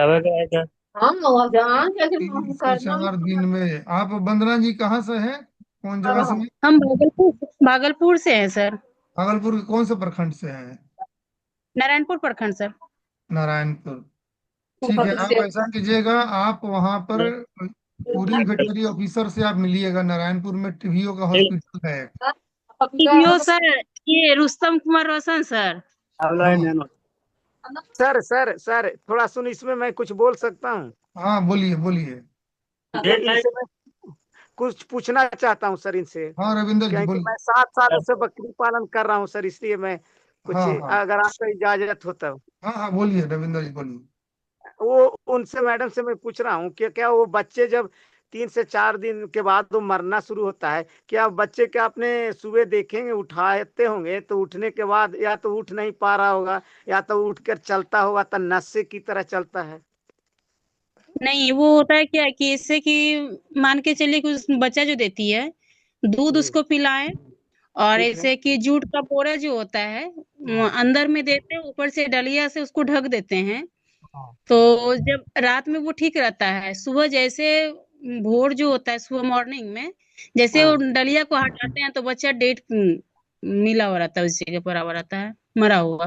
Speaker 1: चार दिन में। आप वंदना जी कहाँ से हैं, कौन जगह से हैं?
Speaker 6: हम भागलपुर से हैं सर।
Speaker 1: भागलपुर के कौन से प्रखंड से हैं?
Speaker 6: नारायणपुर प्रखंड सर।
Speaker 1: नारायणपुर। ठीक है, आप ऐसा कीजिएगा, आप वहां पर पूरी वेटनरी ऑफिसर से आप मिलिएगा, नारायणपुर में टीबीओ का हॉस्पिटल है।
Speaker 6: टीबीओ सर, ये रुस्तम कुमार रोशन सर।
Speaker 1: हाँ
Speaker 10: सर सर सर, थोड़ा सुन, इसमें मैं कुछ बोल सकता हूँ?
Speaker 1: हाँ, बोलिए बोलिए।
Speaker 10: इनसे मैं कुछ पूछना चाहता हूँ सर इनसे,
Speaker 1: हाँ रविंदर जी
Speaker 10: क्योंकि
Speaker 1: बोलिए।
Speaker 10: मैं 7 सालों से बकरी पालन कर रहा हूँ सर, इसलिए मैं कुछ,
Speaker 1: हाँ हाँ
Speaker 10: अगर आपका इजाजत हो तो।
Speaker 1: हाँ हाँ, बोलिए रविंदर जी बोलिए।
Speaker 10: वो उनसे, मैडम से मैं पूछ रहा हूँ कि क्या वो बच्चे जब 3 से 4 दिन के बाद वो मरना शुरू होता है, क्या बच्चे क्या अपने सुबह देखेंगे, उठाते होंगे, तो उठने के बाद या तो उठ नहीं पा रहा होगा, या तो उठकर चलता होगा तो नशे की तरह चलता है?
Speaker 6: नहीं, वो होता है क्या कि इससे कि मान के चलिए कि उस बच्चा जो देती है दूध
Speaker 10: जी,
Speaker 6: उसको पिलाएं, और
Speaker 10: ठीक है।
Speaker 6: ऐसे कि जूट का बोरा जो होता है वो
Speaker 10: हाँ
Speaker 6: अंदर में देते हैं, ऊपर से डलिया से उसको ढक देते हैं।
Speaker 10: हाँ
Speaker 6: तो जब रात में वो ठीक रहता है, सुबह जैसे भोर जो होता है, सुबह मॉर्निंग में जैसे वो
Speaker 10: हाँ।
Speaker 6: डलिया को हटाते हैं तो बच्चा डेड मिला हुआ रहता है, उस जगह पर आवा रहता है, मरा हुआ।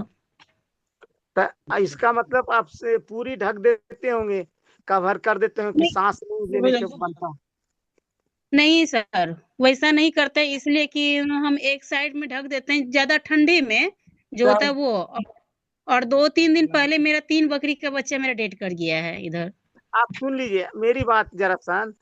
Speaker 10: तो इसका मतलब आप से पूरी ढक देते होंगे, कवर कर देते हो कि
Speaker 6: नहीं,
Speaker 10: सांस नहीं लेने के बनता?
Speaker 6: नहीं सर, वैसा नहीं करते, इसलिए कि हम एक साइड में ढक देते हैं ज्यादा ठंडी में जो होता है वो। और 2-3 दिन पहले मेरा 3 बकरी का बच्चा मेरा डेड कर गया है इधर।
Speaker 10: आप सुन लीजिए मेरी बात जरा सन।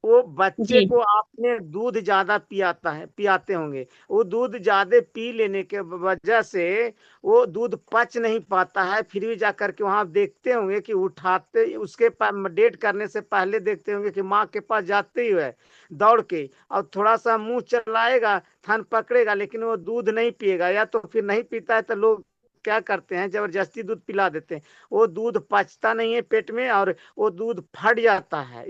Speaker 10: वो बच्चे
Speaker 6: जी
Speaker 10: को आपने दूध ज्यादा पियाते होंगे। वो दूध ज्यादा पी लेने के वजह से वो दूध पच नहीं पाता है। फिर भी जा करके वहां देखते होंगे कि उठाते उसके डेट करने से पहले देखते होंगे कि माँ के पास जाते ही है दौड़ के, और थोड़ा सा मुंह चलाएगा, थन पकड़ेगा, लेकिन वो दूध नहीं पिएगा। या तो फिर नहीं पीता है तो लोग क्या करते हैं, जबरदस्ती दूध पिला देते हैं। वो दूध पचता नहीं है पेट में, और वो दूध फट जाता है,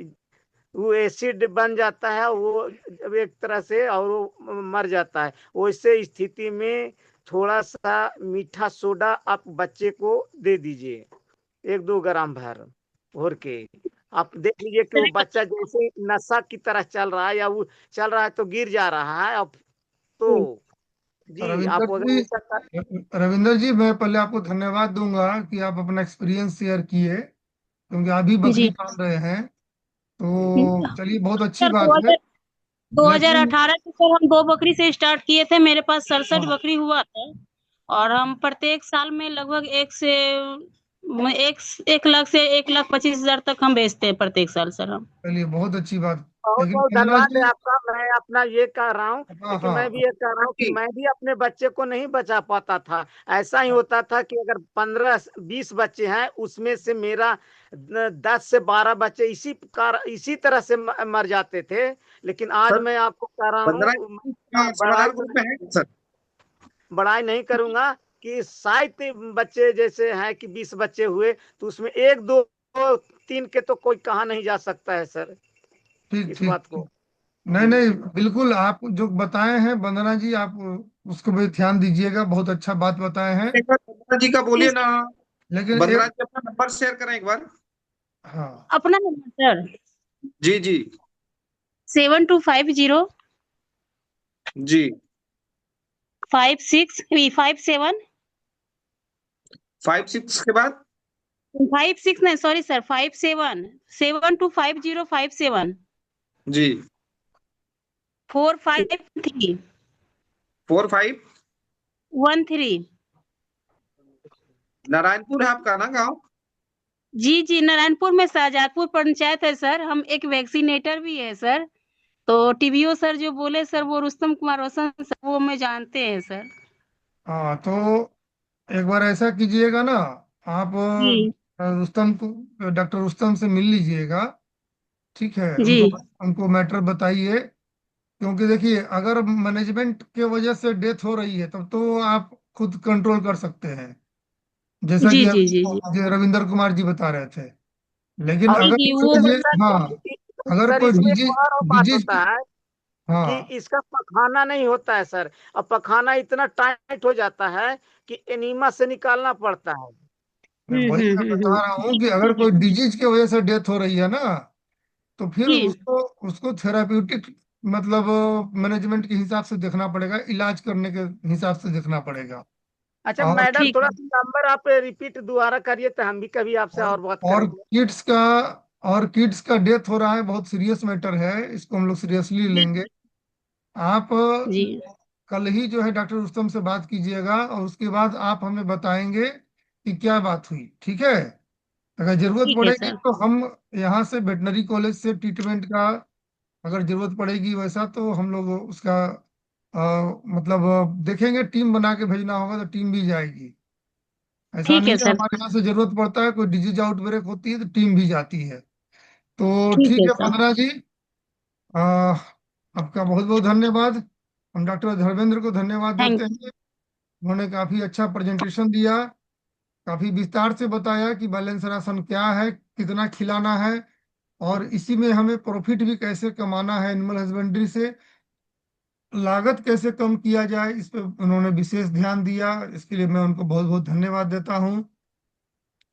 Speaker 10: वो एसिड बन जाता है वो एक तरह से, और वो मर जाता है। वैसे स्थिति में थोड़ा सा मीठा सोडा आप बच्चे को दे दीजिए, 1-2 ग्राम भर घोर के। आप देख लीजिए कि वो बच्चा जैसे नशा की तरह चल रहा है, या वो चल रहा है तो गिर जा रहा है। अब तो जी
Speaker 1: रविंदर
Speaker 10: आप अगर
Speaker 1: जी,
Speaker 10: ऐसा कर।
Speaker 1: रविंदर जी, मैं पहले आपको धन्यवाद दूंगा कि आप अपना एक्सपीरियंस शेयर किए, क्योंकि आप भी बकरी
Speaker 6: जी
Speaker 1: पाल रहे हैं। तो चलिए, बहुत अच्छी
Speaker 6: सर,
Speaker 1: बात है। लेकिन
Speaker 6: 2018 से सर हम 2 बकरी से स्टार्ट किए थे, मेरे पास 67
Speaker 1: हाँ,
Speaker 6: बकरी हुआ था। और हम प्रत्येक साल में लगभग 1 लाख से 1,25,000 तक हम बेचते हैं प्रत्येक साल सर हम।
Speaker 1: चलिए, बहुत अच्छी बात।
Speaker 10: बहुत
Speaker 1: लेकिन
Speaker 10: बहुत
Speaker 1: पंद्रह
Speaker 10: धन्यवाद है
Speaker 1: जी,
Speaker 10: आपका। मैं अपना ये कह रहा हूँ,
Speaker 1: हाँ
Speaker 10: लेकिन मैं भी
Speaker 1: हाँ,
Speaker 10: ये कह रहा हूँ कि मैं भी अपने बच्चे को नहीं बचा पाता था। ऐसा ही होता था कि अगर 15-20 बच्चे हैं, उसमें से मेरा 10 से 12 बच्चे इसी तरह से मर जाते थे। लेकिन आज
Speaker 9: सर
Speaker 10: मैं आपको कह रहा हूँ,
Speaker 9: 15
Speaker 10: बड़ाई
Speaker 9: समाधान ग्रुप में है सर।
Speaker 10: बड़ाई नहीं करूंगा कि शायद बच्चे जैसे हैं कि 20 बच्चे हुए, तो उसमें 1-2-3 के तो कोई कहा नहीं जा सकता है सर,
Speaker 1: ठीक
Speaker 10: इस
Speaker 1: ठीक
Speaker 10: बात को।
Speaker 1: ठीक। नहीं
Speaker 10: जी
Speaker 1: नहीं, बिल्कुल आप जो बताए हैं वंदना जी, आप उसको भी ध्यान दीजिएगा, बहुत अच्छा बात बताए हैं।
Speaker 9: एक बार वंदना जी का बोलिए ना।
Speaker 1: लेकिन
Speaker 9: वंदना
Speaker 1: एक,
Speaker 9: जी अपना नंबर शेयर करें एक बार।
Speaker 1: हाँ,
Speaker 6: अपना नंबर सर
Speaker 9: जी जी
Speaker 6: 7250
Speaker 9: जी।
Speaker 6: 57
Speaker 9: 5-6 के बाद।
Speaker 6: 56 नहीं, सॉरी सर, 57 725057
Speaker 9: जी।
Speaker 6: 453
Speaker 9: 45।
Speaker 6: 13।
Speaker 9: नारायणपुर है आपका ना गाँव?
Speaker 6: जी जी, नारायणपुर में शाहजहांपुर पंचायत है सर। हम एक वैक्सीनेटर भी है सर। तो टीबीओ सर जो बोले सर, वो रुस्तम कुमार रोशन सर, वो हमें जानते हैं सर।
Speaker 1: हाँ, तो एक बार ऐसा कीजिएगा ना, आप
Speaker 6: जी
Speaker 1: रुस्तम को, डॉक्टर रुस्तम से मिल लीजिएगा। ठीक है,
Speaker 6: जी
Speaker 1: उनको मैटर बताइए। क्योंकि देखिए, अगर मैनेजमेंट के वजह से डेथ हो रही है तब तो आप खुद कंट्रोल कर सकते हैं, जैसा
Speaker 6: जी
Speaker 1: कि
Speaker 6: जी जी जी
Speaker 1: जो रविंदर कुमार जी बता रहे थे। लेकिन
Speaker 10: और
Speaker 6: जी
Speaker 1: अगर
Speaker 6: जी
Speaker 1: मान
Speaker 6: वो
Speaker 1: लीजिए, हाँ, अगर
Speaker 10: सर
Speaker 1: कोई
Speaker 10: इसमें एक
Speaker 1: डिजीज
Speaker 10: और बात
Speaker 1: डिजीज
Speaker 10: होता है कि
Speaker 1: हाँ,
Speaker 10: इसका पखाना नहीं होता है सर। अब पखाना इतना टाइट हो जाता है कि एनीमा से निकालना पड़ता है।
Speaker 1: मैं वही मैं बता रहा हूँ कि अगर कोई डिजीज की वजह से डेथ हो रही है ना, तो फिर
Speaker 6: जी
Speaker 1: उसको उसको थेराप्यूटिक, मतलब मैनेजमेंट के हिसाब से देखना पड़ेगा, इलाज करने के हिसाब से देखना पड़ेगा।
Speaker 10: अच्छा
Speaker 1: और
Speaker 10: मैडम,
Speaker 6: ठीक
Speaker 10: थोड़ा
Speaker 6: है।
Speaker 10: सा नंबर आप रिपीट दोबारा करिए, तो हम भी कभी आपसे
Speaker 1: और
Speaker 10: और बात
Speaker 1: और
Speaker 10: करेंगे।
Speaker 1: किड्स का और किड्स का डेथ हो रहा है, बहुत सीरियस मैटर है, इसको हम लोग सीरियसली लेंगे। आप
Speaker 6: जी
Speaker 1: कल ही जो है डॉक्टर रुस्तम से बात कीजिएगा, और उसके बाद आप हमें बताएंगे कि क्या बात हुई। ठीक है? अगर जरूरत
Speaker 6: ठीक है
Speaker 1: पड़ेगी
Speaker 6: सर।
Speaker 1: तो हम यहाँ से वेटनरी कॉलेज से ट्रीटमेंट का, अगर जरूरत पड़ेगी वैसा, तो हम लोग उसका मतलब देखेंगे, टीम बना के भेजना होगा तो टीम भी जाएगी। ऐसा
Speaker 6: ठीक
Speaker 1: नहीं
Speaker 6: है
Speaker 1: है,
Speaker 6: सर।
Speaker 1: हमारे यहाँ से जरूरत पड़ता है, कोई डिजीज आउटब्रेक होती है तो टीम भी जाती है। तो
Speaker 6: ठीक
Speaker 1: ठीक
Speaker 6: है
Speaker 1: है
Speaker 6: सर।
Speaker 1: पंद्रह जी, आ, आपका बहुत बहुत धन्यवाद। हम डॉक्टर धर्मेंद्र को धन्यवाद देते
Speaker 6: थैंक
Speaker 1: हैं। उन्होंने काफी अच्छा प्रेजेंटेशन दिया, काफी विस्तार से बताया कि बैलेंस राशन क्या है, कितना खिलाना है, और इसी में हमें प्रॉफिट भी कैसे कमाना है एनिमल हस्बेंड्री से, लागत कैसे कम किया जाए, इस पे उन्होंने विशेष ध्यान दिया। इसके लिए मैं उनको बहुत बहुत धन्यवाद देता हूँ।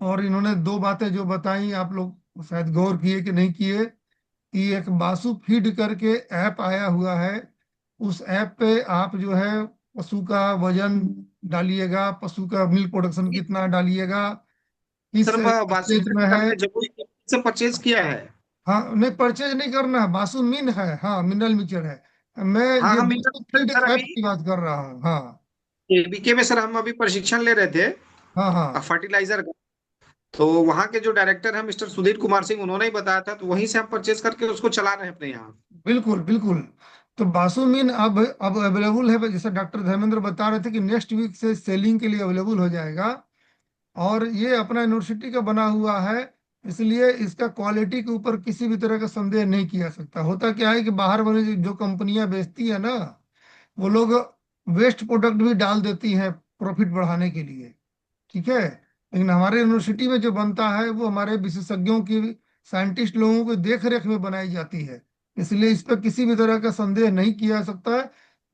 Speaker 1: और इन्होंने दो बातें जो बताई, आप लोग शायद गौर किए कि नहीं किए, कि एक बासु फीड करके ऐप आया हुआ है। उस ऐप पे आप जो है पशु का वजन डालिएगा, पशु का मिल्क प्रोडक्शन कितना डालिएगा, किस
Speaker 9: सर
Speaker 1: स्टेज
Speaker 9: वासुदेव
Speaker 1: में
Speaker 9: सर
Speaker 1: है।
Speaker 9: ने जरूर से परचेज किया है।
Speaker 1: हाँ, नहीं परचेज नहीं करना है, बासुमिन है, हाँ मिनरल मिक्सचर है। मैं
Speaker 9: हाँ
Speaker 1: ये
Speaker 9: हम
Speaker 1: बासु फीड
Speaker 9: सर
Speaker 1: ऐप
Speaker 9: अभी
Speaker 1: की बात कर रहा हूँ। हाँ
Speaker 9: एबीके में सर हम अभी प्रशिक्षण ले रहे थे
Speaker 1: हाँ हाँ,
Speaker 9: फर्टिलाइजर का। तो वहाँ के जो डायरेक्टर हैं मिस्टर सुधीर कुमार सिंह, उन्होंने ही बताया था, तो वहीं से हम परचेज करके उसको चला रहे हैं अपने यहाँ।
Speaker 1: बिल्कुल बिल्कुल। तो बासुमिन अब अवेलेबल है, जैसे डॉक्टर धर्मेंद्र बता रहे थे कि नेक्स्ट वीक से सेलिंग के लिए अवेलेबल हो जाएगा। और ये अपना यूनिवर्सिटी का बना हुआ है, इसलिए इसका क्वालिटी के ऊपर किसी भी तरह का संदेह नहीं किया सकता। होता क्या है कि बाहर वाली जो कंपनियां बेचती है ना, वो लोग वेस्ट प्रोडक्ट भी डाल देती हैं प्रॉफिट बढ़ाने के लिए। ठीक है, लेकिन हमारे यूनिवर्सिटी में जो बनता है वो हमारे विशेषज्ञों की, साइंटिस्ट लोगों की देख रेख में बनाई जाती है। इसलिए इस पर किसी भी तरह का संदेह नहीं किया जा सकता है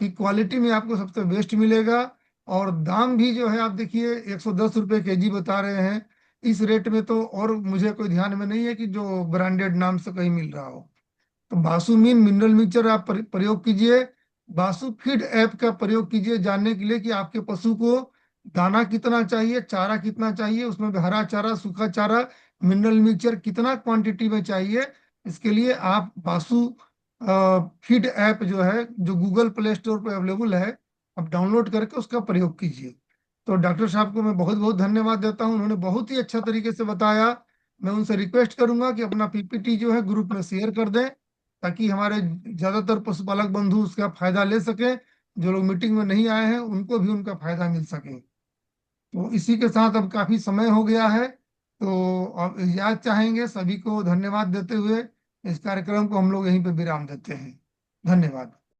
Speaker 1: कि क्वालिटी में आपको सबसे बेस्ट मिलेगा। और दाम भी जो है, आप देखिए 110 रुपये केजी बता रहे हैं। इस रेट में तो और मुझे कोई ध्यान में नहीं है कि जो ब्रांडेड नाम से कहीं मिल रहा हो। तो बासुमीन मिनरल मिक्सचर आप प्रयोग कीजिए। बासु फीड ऐप का प्रयोग कीजिए जानने के लिए कि आपके पशु को दाना कितना चाहिए, चारा कितना चाहिए, उसमें हरा चारा, सूखा चारा, मिनरल मिक्सचर कितना क्वांटिटी में चाहिए। इसके लिए आप बासु फीड ऐप जो है, जो गूगल प्ले स्टोर पर अवेलेबल है, आप डाउनलोड करके उसका प्रयोग कीजिए। तो डॉक्टर साहब को मैं बहुत बहुत धन्यवाद देता हूँ, उन्होंने बहुत ही अच्छा तरीके से बताया। मैं उनसे रिक्वेस्ट करूंगा कि अपना पीपीटी जो है ग्रुप में शेयर कर दें, ताकि हमारे ज्यादातर पशुपालक बंधु उसका फायदा ले सकें। जो लोग मीटिंग में नहीं आए हैं उनको भी उनका फायदा मिल सके। तो इसी के साथ अब काफी समय हो गया है, तो अब याद चाहेंगे सभी को धन्यवाद देते हुए इस कार्यक्रम को हम लोग यहीं पे विराम देते हैं। धन्यवाद।